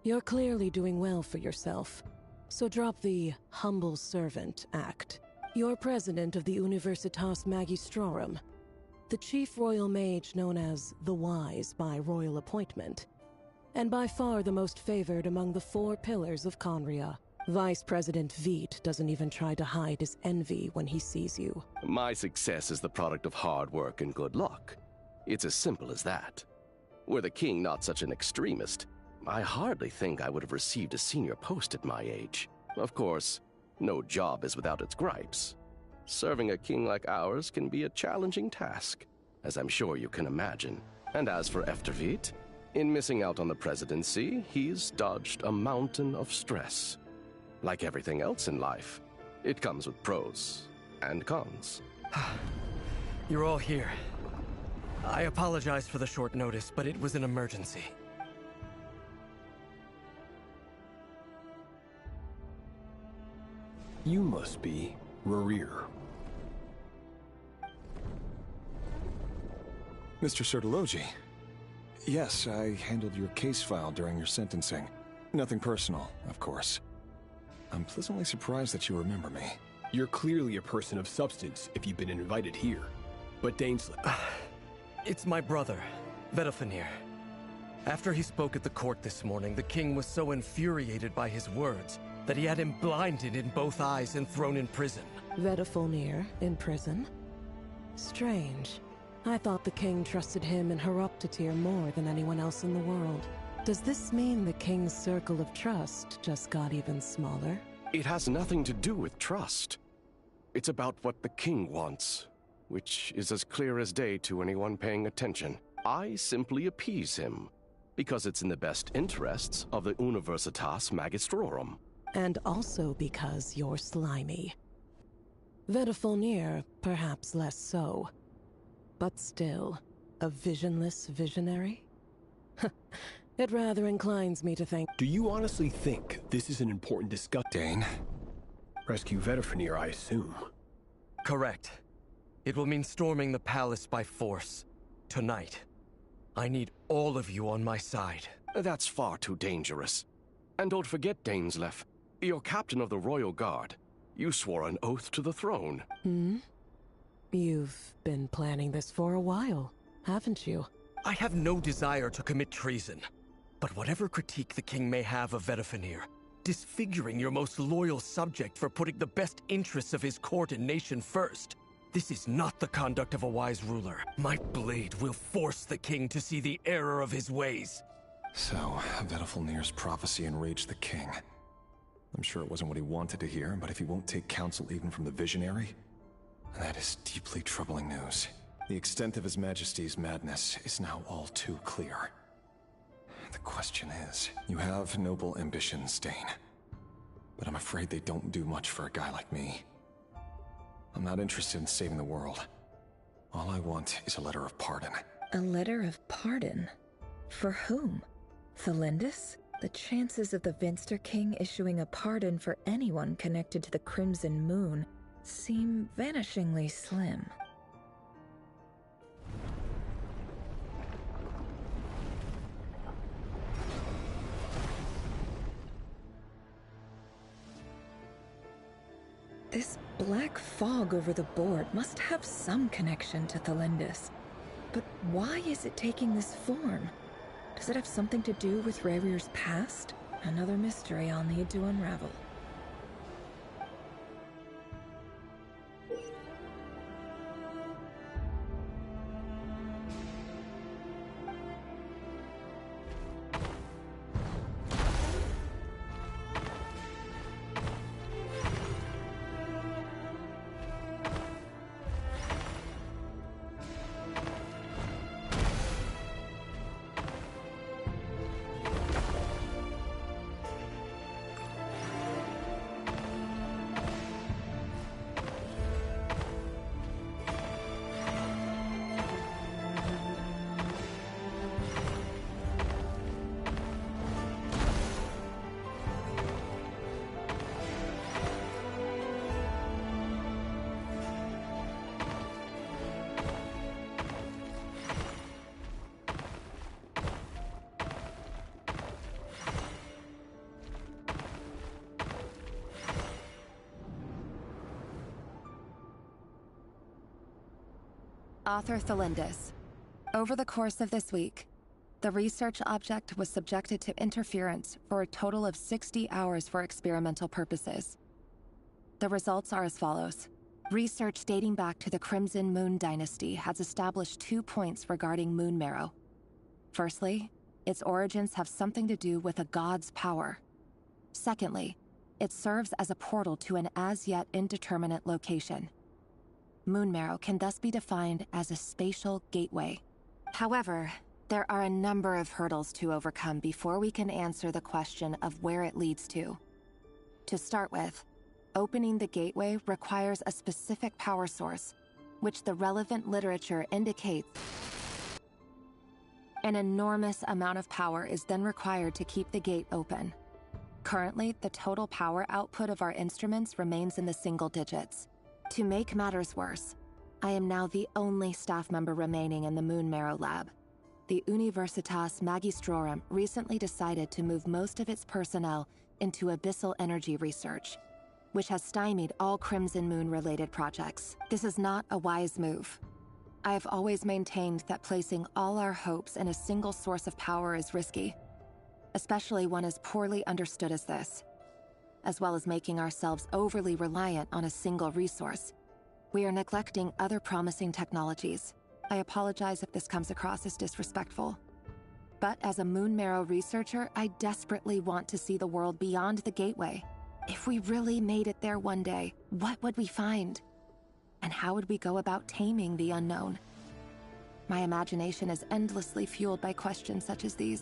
You're clearly doing well for yourself, so drop the humble servant act. You're president of the Universitas Magistrorum, the chief royal mage known as the Wise by royal appointment, and by far the most favored among the 4 pillars of Conria. Vice President Veit doesn't even try to hide his envy when he sees you. My success is the product of hard work and good luck. It's as simple as that. Were the king not such an extremist, I hardly think I would have received a senior post at my age. Of course, no job is without its gripes. Serving a king like ours can be a challenging task, as I'm sure you can imagine. And as for Efterveit, in missing out on the presidency, he's dodged a mountain of stress. Like everything else in life, it comes with pros and cons. You're all here. I apologize for the short notice, but it was an emergency. You must be Rarir. Mr. Sertologi. Yes, I handled your case file during your sentencing. Nothing personal, of course. I'm pleasantly surprised that you remember me. You're clearly a person of substance if you've been invited here. But Daneslip... It's my brother, Vedafenir. After he spoke at the court this morning, the king was so infuriated by his words that he had him blinded in both eyes and thrown in prison. Vedafenir in prison? Strange. I thought the king trusted him and Horoptatyr more than anyone else in the world. Does this mean the king's circle of trust just got even smaller? It has nothing to do with trust. It's about what the king wants, which is as clear as day to anyone paying attention. I simply appease him, because it's in the best interests of the Universitas Magistrorum. And also because you're slimy. Vedafenir, perhaps less so. But still, a visionless visionary? It rather inclines me to think... Do you honestly think this is an important discussion? Dane? Rescue Vedafenir, I assume. Correct. It will mean storming the palace by force. Tonight. I need all of you on my side. That's far too dangerous. And don't forget, Daneslef, you're captain of the Royal Guard. You swore an oath to the throne. You've been planning this for a while, haven't you? I have no desire to commit treason. But whatever critique the king may have of Vedafenir, disfiguring your most loyal subject for putting the best interests of his court and nation first, this is not the conduct of a wise ruler. My blade will force the king to see the error of his ways. So, Vedafenir's prophecy enraged the king. I'm sure it wasn't what he wanted to hear, but if he won't take counsel even from the visionary, that is deeply troubling news. The extent of His Majesty's madness is now all too clear. The question is, you have noble ambitions, Dane. But I'm afraid they don't do much for a guy like me. I'm not interested in saving the world. All I want is a letter of pardon. A letter of pardon? For whom? Thelindis? The chances of the Vinster King issuing a pardon for anyone connected to the Crimson Moon seem vanishingly slim. This black fog over the board must have some connection to Thelindis. But why is it taking this form? Does it have something to do with Rarir's past? Another mystery I'll need to unravel. Author Thelindis. Over the course of this week, the research object was subjected to interference for a total of 60 hours for experimental purposes. The results are as follows. Research dating back to the Crimson Moon Dynasty has established 2 points regarding moon marrow. Firstly, its origins have something to do with a god's power. Secondly, it serves as a portal to an as-yet indeterminate location. Moon marrow can thus be defined as a spatial gateway. However, there are a number of hurdles to overcome before we can answer the question of where it leads to. To start with, opening the gateway requires a specific power source, which the relevant literature indicates. An enormous amount of power is then required to keep the gate open. Currently, the total power output of our instruments remains in the single digits. To make matters worse, I am now the only staff member remaining in the Moon Marrow lab. The Universitas Magistrorum recently decided to move most of its personnel into abyssal energy research, which has stymied all Crimson Moon-related projects. This is not a wise move. I have always maintained that placing all our hopes in a single source of power is risky, especially one as poorly understood as this. As well as making ourselves overly reliant on a single resource, we are neglecting other promising technologies. I apologize if this comes across as disrespectful. But as a Moon Marrow researcher, I desperately want to see the world beyond the gateway. If we really made it there one day, what would we find? And how would we go about taming the unknown? My imagination is endlessly fueled by questions such as these.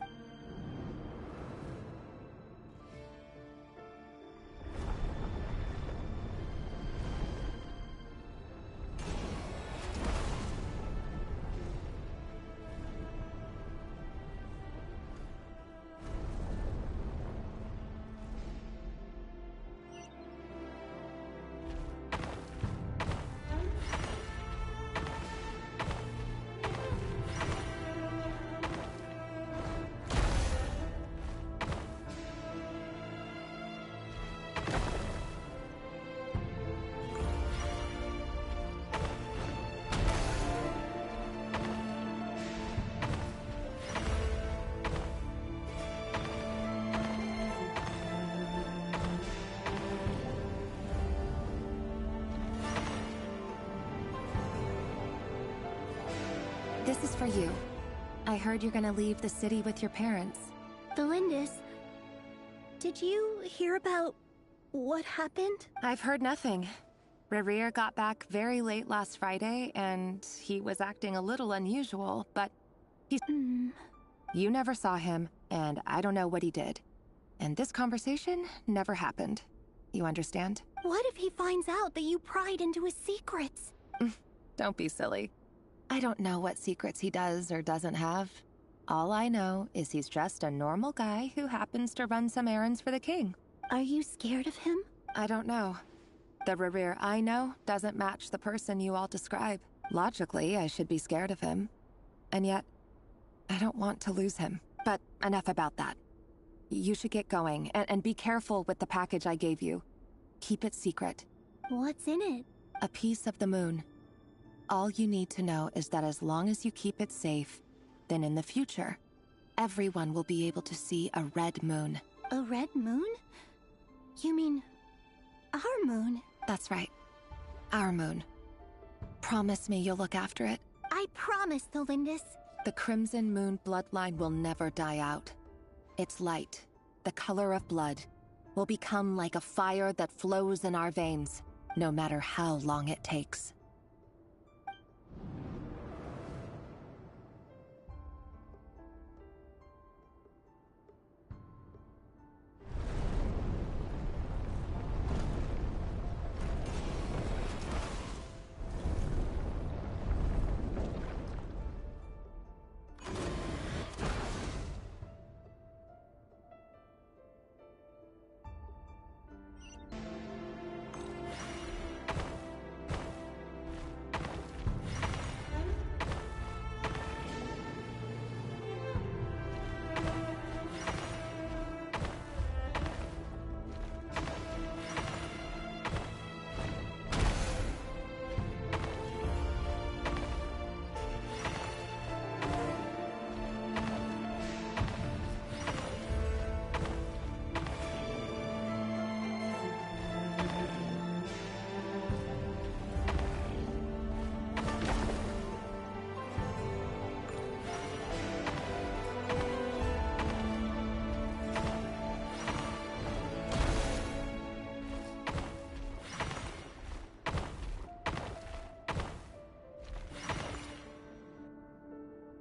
This is for you. I heard you're gonna leave the city with your parents. Valindis, did you hear about what happened? I've heard nothing. Rerir got back very late last Friday, and he was acting a little unusual, but he's... You never saw him, and I don't know what he did. And this conversation never happened. You understand? What if he finds out that you pried into his secrets? Don't be silly. I don't know what secrets he does or doesn't have. All I know is he's just a normal guy who happens to run some errands for the king. Are you scared of him? I don't know. The Rerir I know doesn't match the person you all describe. Logically, I should be scared of him. And yet, I don't want to lose him. But enough about that. You should get going, and be careful with the package I gave you. Keep it secret. What's in it? A piece of the moon. All you need to know is that as long as you keep it safe, then in the future, everyone will be able to see a red moon. A red moon? You mean our moon? That's right. Our moon. Promise me you'll look after it. I promise, Valindis. The Crimson Moon bloodline will never die out. Its light, the color of blood, will become like a fire that flows in our veins, no matter how long it takes.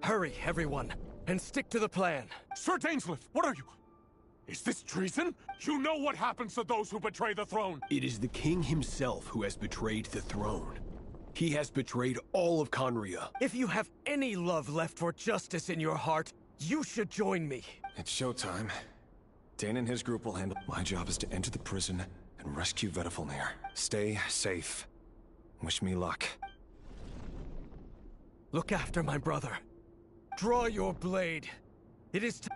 Hurry, everyone, and stick to the plan. Sir Dainsleif, what are you? Is this treason? You know what happens to those who betray the throne. It is the king himself who has betrayed the throne. He has betrayed all of Conria. If you have any love left for justice in your heart, you should join me. It's showtime. Dane and his group will handle. My job is to enter the prison and rescue Vedifalnir. Stay safe. Wish me luck. Look after my brother. Draw your blade. It is to...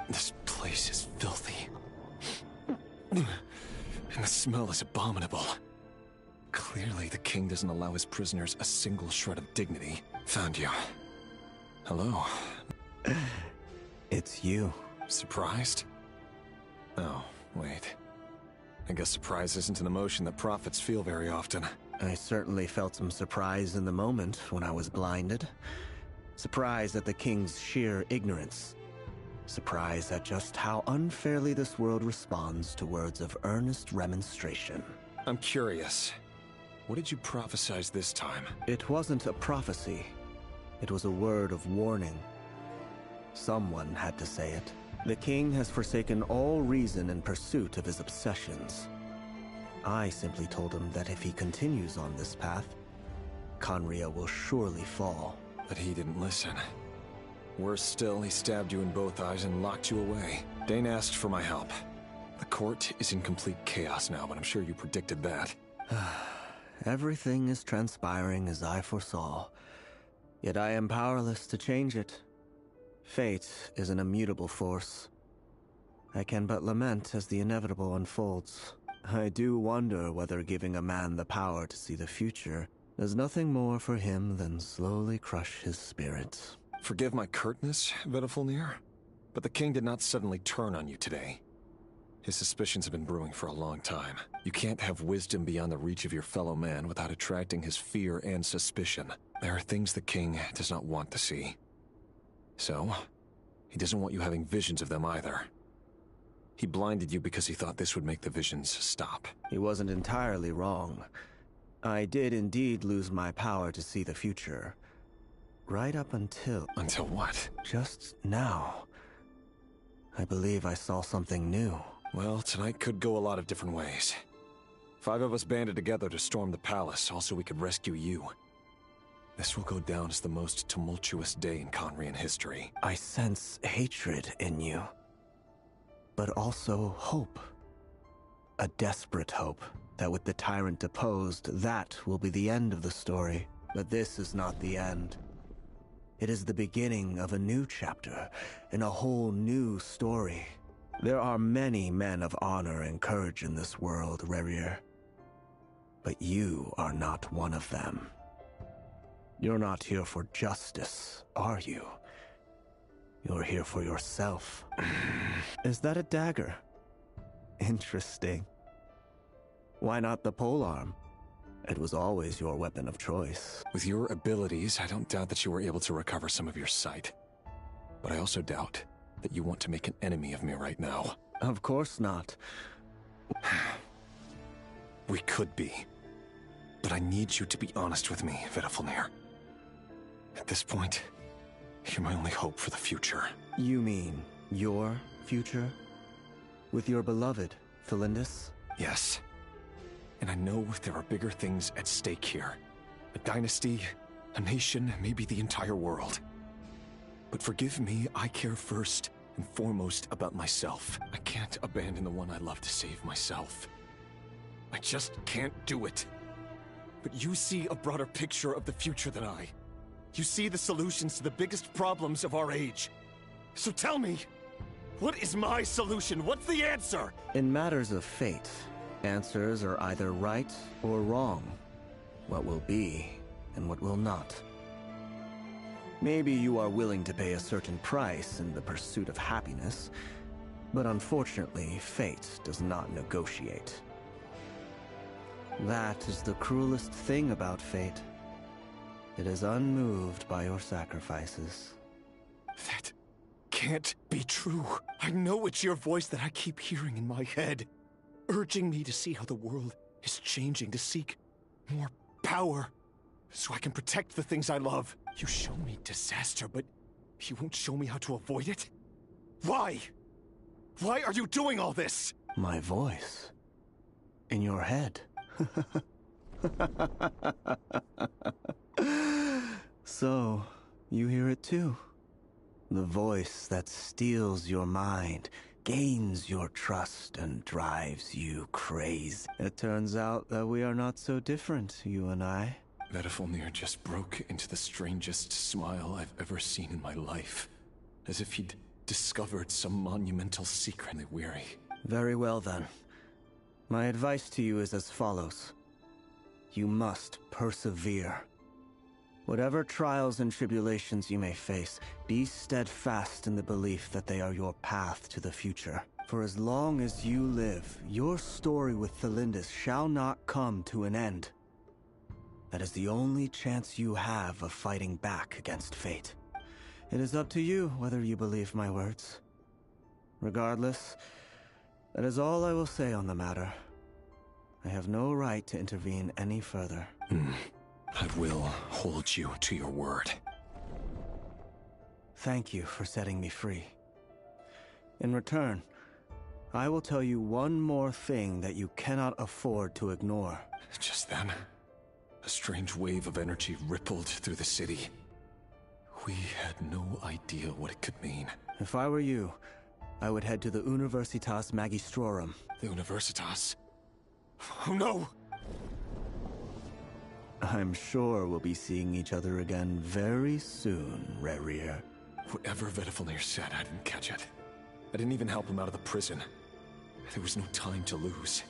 This place is filthy. And the smell is abominable. Clearly, the king doesn't allow his prisoners a single shred of dignity. Found you. Hello. It's you. Surprised? Oh, wait. I guess surprise isn't an emotion that prophets feel very often. I certainly felt some surprise in the moment when I was blinded. Surprise at the king's sheer ignorance. Surprise at just how unfairly this world responds to words of earnest remonstration. I'm curious. What did you prophesize this time? It wasn't a prophecy. It was a word of warning. Someone had to say it. The king has forsaken all reason in pursuit of his obsessions. I simply told him that if he continues on this path, Khaenri'ah will surely fall. But he didn't listen. Worse still, he stabbed you in both eyes and locked you away. Dane asked for my help. The court is in complete chaos now, but I'm sure you predicted that. Everything is transpiring as I foresaw. Yet I am powerless to change it. Fate is an immutable force. I can but lament as the inevitable unfolds. I do wonder whether giving a man the power to see the future does nothing more for him than slowly crush his spirit. Forgive my curtness, Vedifalnir, but the king did not suddenly turn on you today. His suspicions have been brewing for a long time. You can't have wisdom beyond the reach of your fellow man without attracting his fear and suspicion. There are things the king does not want to see. So, he doesn't want you having visions of them either. He blinded you because he thought this would make the visions stop. He wasn't entirely wrong. I did indeed lose my power to see the future. Right up until... Until what? Just now. I believe I saw something new. Well, tonight could go a lot of different ways. 5 of us banded together to storm the palace, also we could rescue you. This will go down as the most tumultuous day in Khaenri'ah history. I sense hatred in you. But also hope. A desperate hope that with the tyrant deposed, that will be the end of the story. But this is not the end. It is the beginning of a new chapter, in a whole new story. There are many men of honor and courage in this world, Rerir. But you are not one of them. You're not here for justice, are you? You're here for yourself. Is that a dagger? Interesting. Why not the polearm? It was always your weapon of choice. With your abilities, I don't doubt that you were able to recover some of your sight. But I also doubt that you want to make an enemy of me right now. Of course not. We could be. But I need you to be honest with me, Vedifalnir. At this point, you're my only hope for the future. You mean your future? With your beloved, Felindis? Yes. And I know there are bigger things at stake here. A dynasty, a nation, maybe the entire world. But forgive me, I care first and foremost about myself. I can't abandon the one I love to save myself. I just can't do it. But you see a broader picture of the future than I. You see the solutions to the biggest problems of our age. So tell me, what is my solution? What's the answer? In matters of fate, answers are either right or wrong. What will be and what will not. Maybe you are willing to pay a certain price in the pursuit of happiness, but unfortunately, fate does not negotiate. That is the cruelest thing about fate. It is unmoved by your sacrifices. That can't be true. I know it's your voice that I keep hearing in my head, urging me to see how the world is changing, to seek more power, so I can protect the things I love. You show me disaster, but you won't show me how to avoid it? Why? Why are you doing all this? My voice. In your head. So, you hear it too. The voice that steals your mind, gains your trust, and drives you crazy. It turns out that we are not so different, you and I. Vedifalnir just broke into the strangest smile I've ever seen in my life. As if he'd discovered some monumental secret. Weary. Very well then. My advice to you is as follows. You must persevere. Whatever trials and tribulations you may face, be steadfast in the belief that they are your path to the future. For as long as you live, your story with Thelindis shall not come to an end. That is the only chance you have of fighting back against fate. It is up to you whether you believe my words. Regardless, that is all I will say on the matter. I have no right to intervene any further. I will hold you to your word. Thank you for setting me free. In return, I will tell you one more thing that you cannot afford to ignore. Just then, a strange wave of energy rippled through the city. We had no idea what it could mean. If I were you, I would head to the Universitas Magistrorum. The Universitas? Oh no! I'm sure we'll be seeing each other again very soon, Rerir. Whatever Vedifalnir said, I didn't catch it. I didn't even help him out of the prison. There was no time to lose.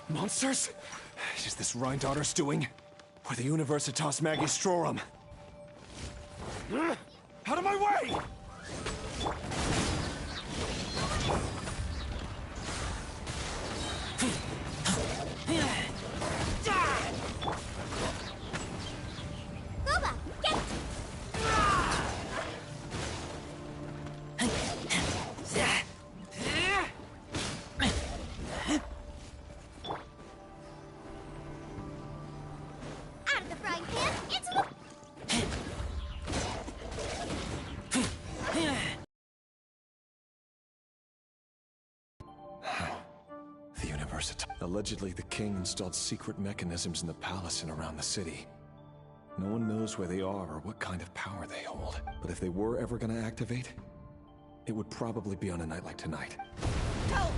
Monsters? Is this Rhindaughter's doing? Or the Universitas Magistrorum? Out of my way! Boba, get! Out of the frying pan, into the... The Universitas. Allegedly, the king installed secret mechanisms in the palace and around the city. No one knows where they are or what kind of power they hold. But if they were ever going to activate, it would probably be on a night like tonight. Help!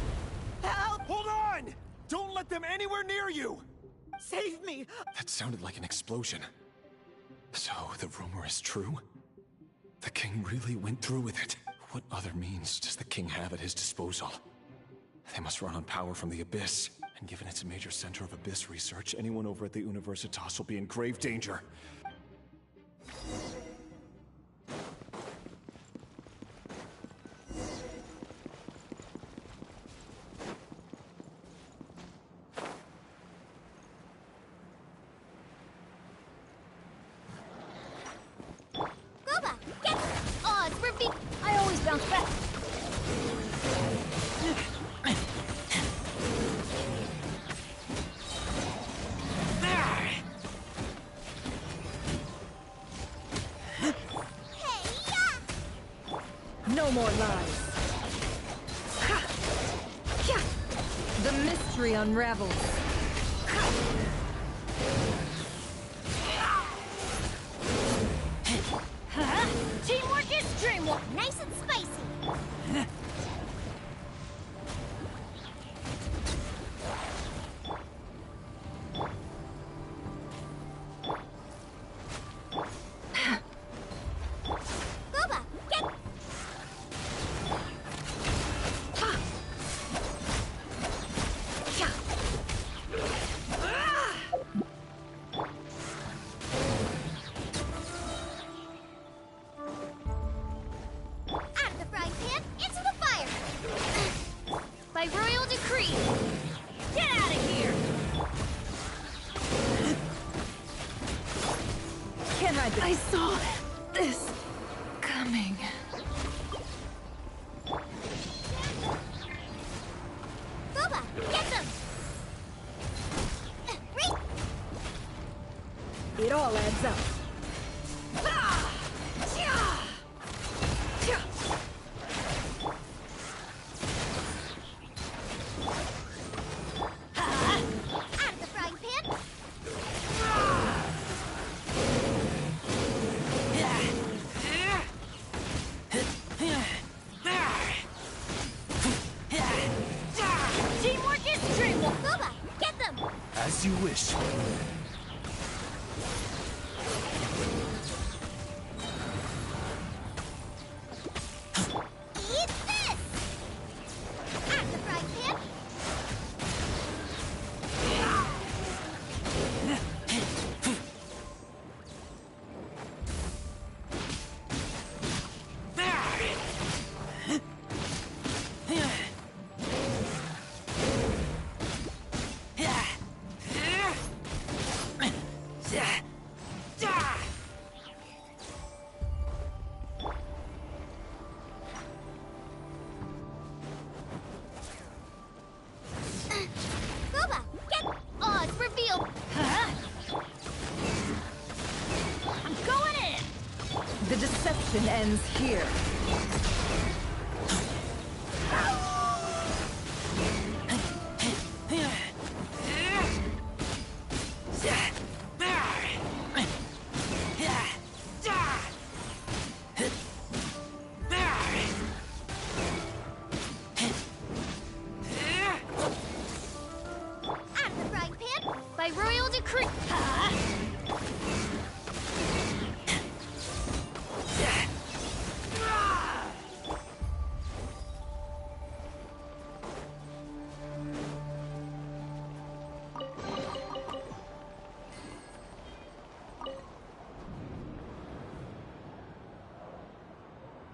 Help! Hold on! Don't let them anywhere near you! Save me! That sounded like an explosion. So, the rumor is true? The king really went through with it. What other means does the king have at his disposal? They must run on power from the Abyss. And given it's a major center of Abyss research, anyone over at the Universitas will be in grave danger. Boba, get! Oh, it's for me. I always bounce back. No more lies. The mystery unravels. Teamwork is dreamwork, nice and spicy. Booba, get. Out of the frying pan, into the fire! By royal decree! Get out of here! Can't hide this. I saw this coming. Booba, get them! It all adds up. Out of the frying pan! Teamwork is dreamwork! Booba, get them! As you wish. Eat this! Out of the frying pan! Booba, get... Oh, it's revealed! I'm going in! The deception ends here. Out of the frying pan! By royal decree!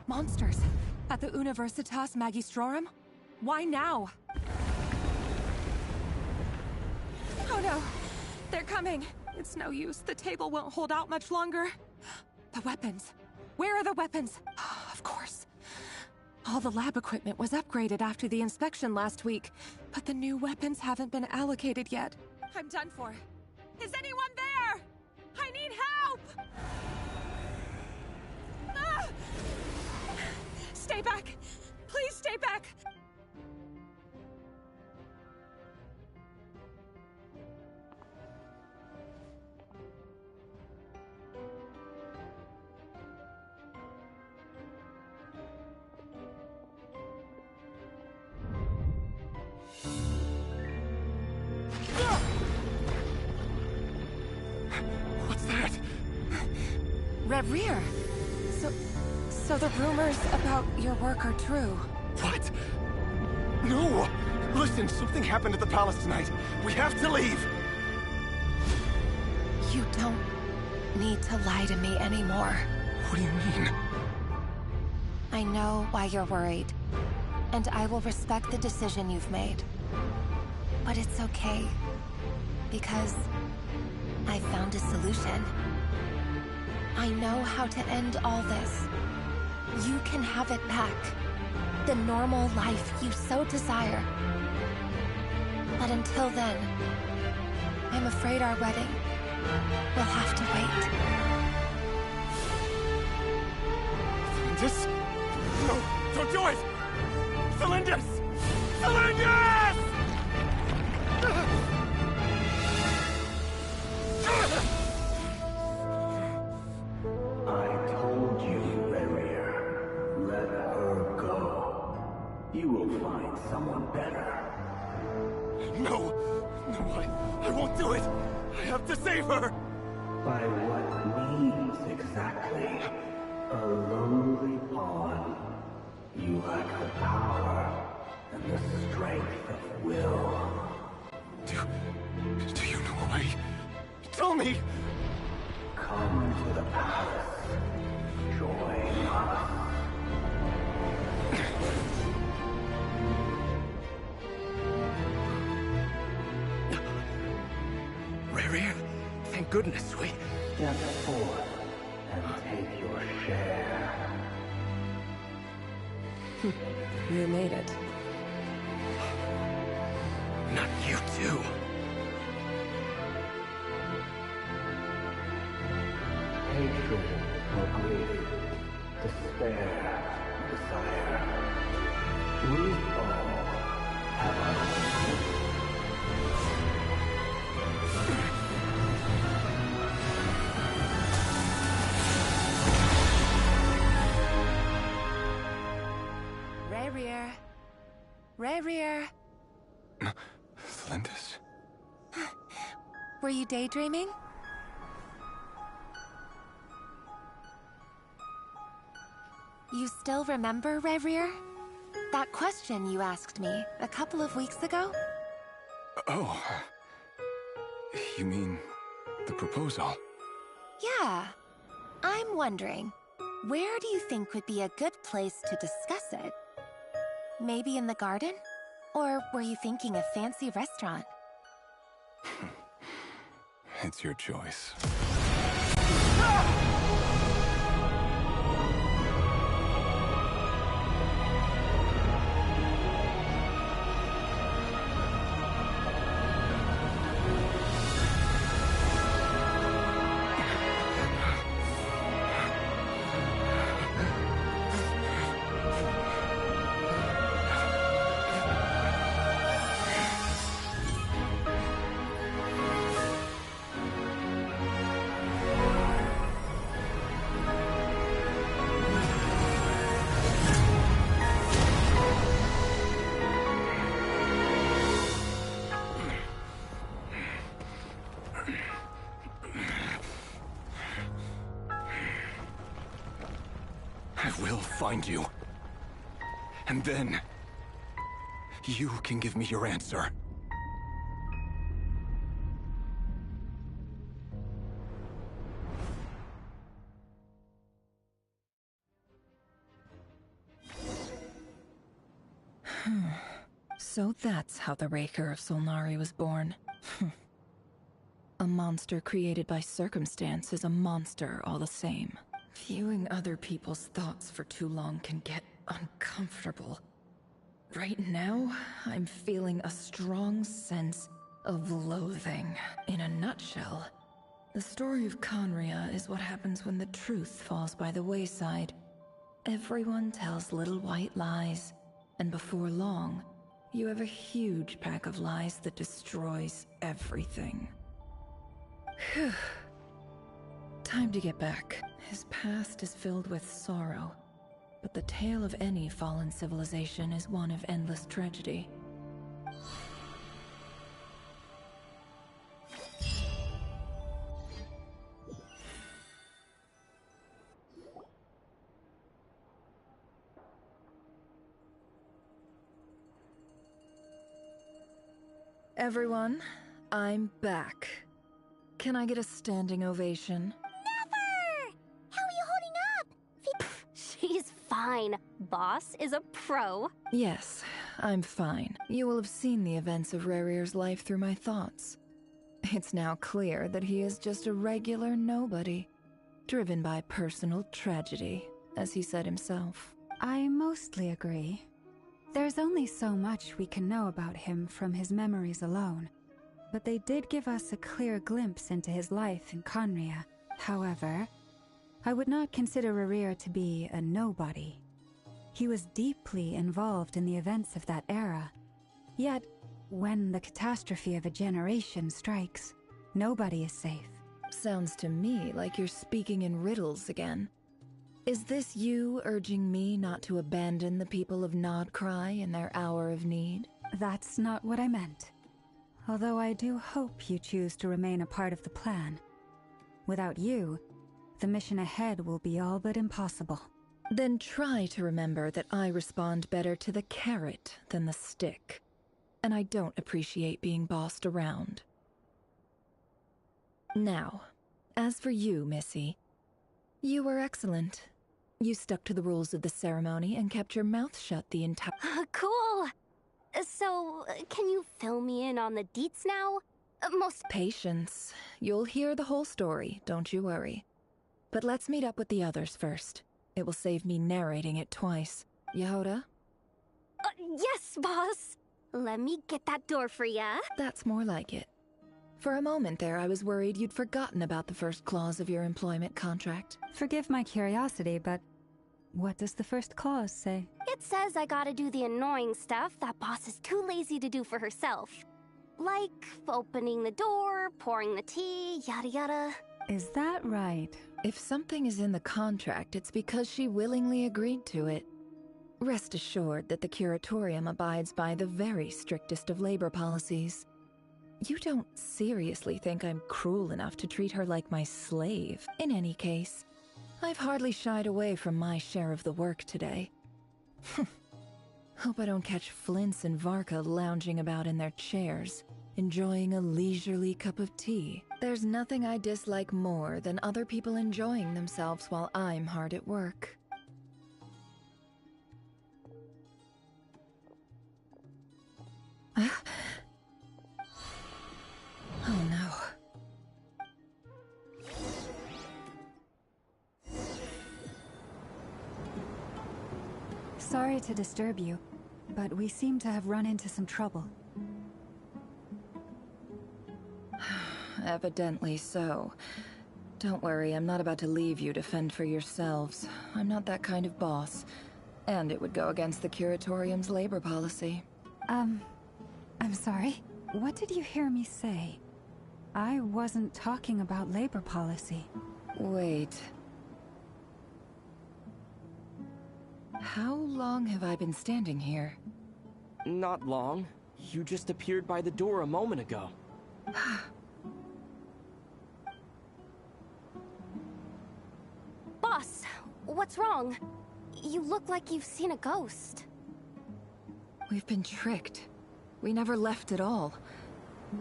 Monsters. At the Universitas Magistrorum? Why now? Oh no! They're coming! It's no use. The table won't hold out much longer. The weapons. Where are the weapons? Of course. All the lab equipment was upgraded after the inspection last week, but the new weapons haven't been allocated yet. I'm done for. Is anyone there? I need help! Ah! Stay back! Please stay back! What's that? Reverie! So the rumors about your work are true. What? No! Listen, something happened at the palace tonight. We have to leave! You don't need to lie to me anymore. What do you mean? I know why you're worried, and I will respect the decision you've made. But it's okay, because I found a solution. I know how to end all this. You can have it back. The normal life you so desire. But until then, I'm afraid our wedding will have to wait. This? No, Don't do it! Cylinders! Cylinders! I told you, Rarier. Let her go. You will find someone better. No! No, I won't do it! I have to save her! By what means exactly? A lowly pawn. You lack the power and the strength of will. Do you know a way? Tell me! Come to the palace. Join us. Rarier, thank goodness we... Step forth and take your share. You made it. Not you too. Hatred or grief, despair, desire. We all have our own. Rarier. Rarier. Flinders? Were you daydreaming? You still remember, Rarier? That question you asked me a couple of weeks ago? Oh. You mean the proposal? Yeah. I'm wondering, where do you think would be a good place to discuss it? Maybe in the garden? Or were you thinking a fancy restaurant? It's your choice. I will find you. And then... you can give me your answer. So that's how the Raker of Solnari was born. A monster created by circumstance is a monster all the same. Viewing other people's thoughts for too long can get uncomfortable. Right now, I'm feeling a strong sense of loathing. In a nutshell, the story of Conria is what happens when the truth falls by the wayside. Everyone tells little white lies, and before long, you have a huge pack of lies that destroys everything. Phew. Time to get back. His past is filled with sorrow, but the tale of any fallen civilization is one of endless tragedy. Everyone, I'm back. Can I get a standing ovation? How are you holding up? She's fine. Boss is a pro. Yes, I'm fine. You will have seen the events of Rarier's life through my thoughts. It's now clear that he is just a regular nobody, driven by personal tragedy, as he said himself. I mostly agree. There's only so much we can know about him from his memories alone, but they did give us a clear glimpse into his life in Conria. However, I would not consider Rarier to be a nobody. He was deeply involved in the events of that era. Yet, when the catastrophe of a generation strikes, nobody is safe. Sounds to me like you're speaking in riddles again. Is this you urging me not to abandon the people of Nodcry in their hour of need? That's not what I meant. Although I do hope you choose to remain a part of the plan. Without you, the mission ahead will be all but impossible. Then try to remember that I respond better to the carrot than the stick. And I don't appreciate being bossed around. Now, as for you, Missy, you were excellent. You stuck to the rules of the ceremony and kept your mouth shut the entire— Cool! So, can you fill me in on the deets now? Patience. You'll hear the whole story, don't you worry. But let's meet up with the others first. It will save me narrating it twice. Yehoda? Yes, boss! Let me get that door for ya. That's more like it. For a moment there, I was worried you'd forgotten about the first clause of your employment contract. Forgive my curiosity, but what does the first clause say? It says I gotta do the annoying stuff that boss is too lazy to do for herself. Like opening the door, pouring the tea, yada yada. Is that right? If something is in the contract, it's because she willingly agreed to it. Rest assured that the Curatorium abides by the very strictest of labor policies. You don't seriously think I'm cruel enough to treat her like my slave? In any case, I've hardly shied away from my share of the work today. Hope I don't catch Flintz and Varka lounging about in their chairs, enjoying a leisurely cup of tea. There's nothing I dislike more than other people enjoying themselves while I'm hard at work. Oh no. Sorry to disturb you, but we seem to have run into some trouble. Evidently so. Don't worry, I'm not about to leave you to fend for yourselves. I'm not that kind of boss. And it would go against the Curatorium's labor policy. I'm sorry. What did you hear me say? I wasn't talking about labor policy. Wait. How long have I been standing here? Not long. You just appeared by the door a moment ago. Boss, what's wrong? You look like you've seen a ghost. We've been tricked. We never left at all.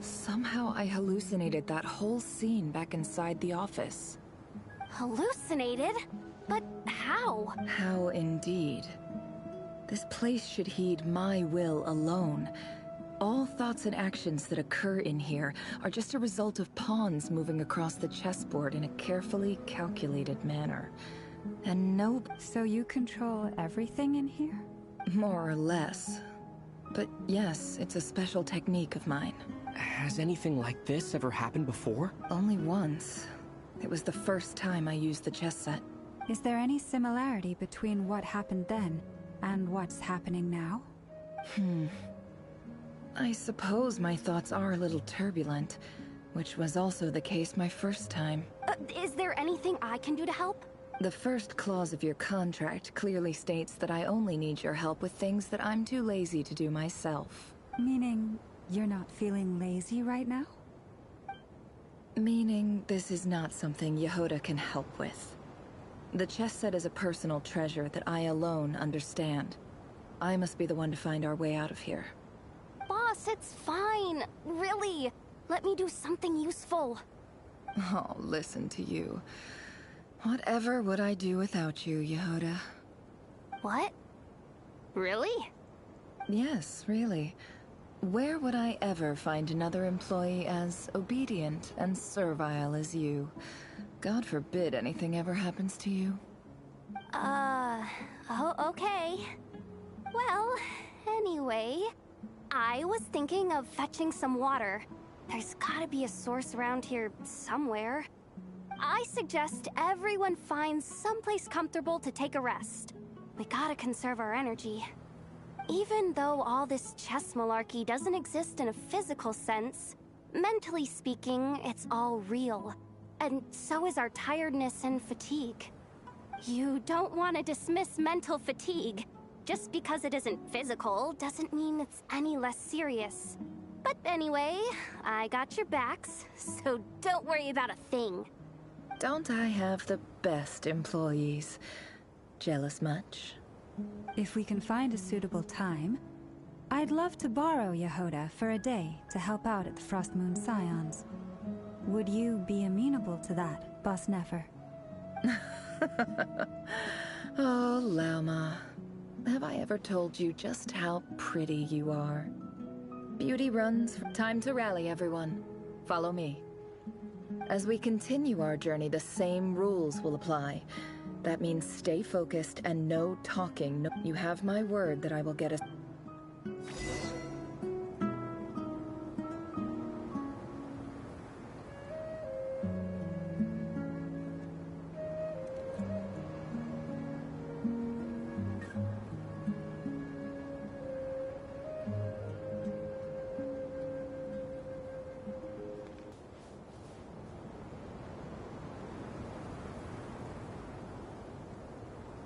Somehow I hallucinated that whole scene back inside the office. Hallucinated? But how? How indeed. This place should heed my will alone. All thoughts and actions that occur in here are just a result of pawns moving across the chessboard in a carefully calculated manner. And no— So you control everything in here? More or less. But yes, it's a special technique of mine. Has anything like this ever happened before? Only once. It was the first time I used the chess set. Is there any similarity between what happened then and what's happening now? I suppose my thoughts are a little turbulent, which was also the case my first time. Is there anything I can do to help? The first clause of your contract clearly states that I only need your help with things that I'm too lazy to do myself. Meaning you're not feeling lazy right now? Meaning this is not something Yehoda can help with. The chess set is a personal treasure that I alone understand. I must be the one to find our way out of here. Boss, it's fine. Really. Let me do something useful. Oh, listen to you. Whatever would I do without you, Yehoda? What? Really? Yes, really. Where would I ever find another employee as obedient and servile as you? God forbid anything ever happens to you. Oh, okay. Well, anyway, I was thinking of fetching some water. There's gotta be a source around here somewhere. I suggest everyone finds someplace comfortable to take a rest. We gotta conserve our energy. Even though all this chess malarkey doesn't exist in a physical sense, mentally speaking, it's all real. And so is our tiredness and fatigue. You don't want to dismiss mental fatigue. Just because it isn't physical doesn't mean it's any less serious. But anyway, I got your backs, so don't worry about a thing. Don't I have the best employees? Jealous much? If we can find a suitable time, I'd love to borrow Yehoda for a day to help out at the Frostmoon Scions. Would you be amenable to that, Boss Nefer? Oh, Lauma. Have I ever told you just how pretty you are? Beauty runs. Time to rally, everyone. Follow me. As we continue our journey, the same rules will apply. That means stay focused and no talking. You have my word that I will get us...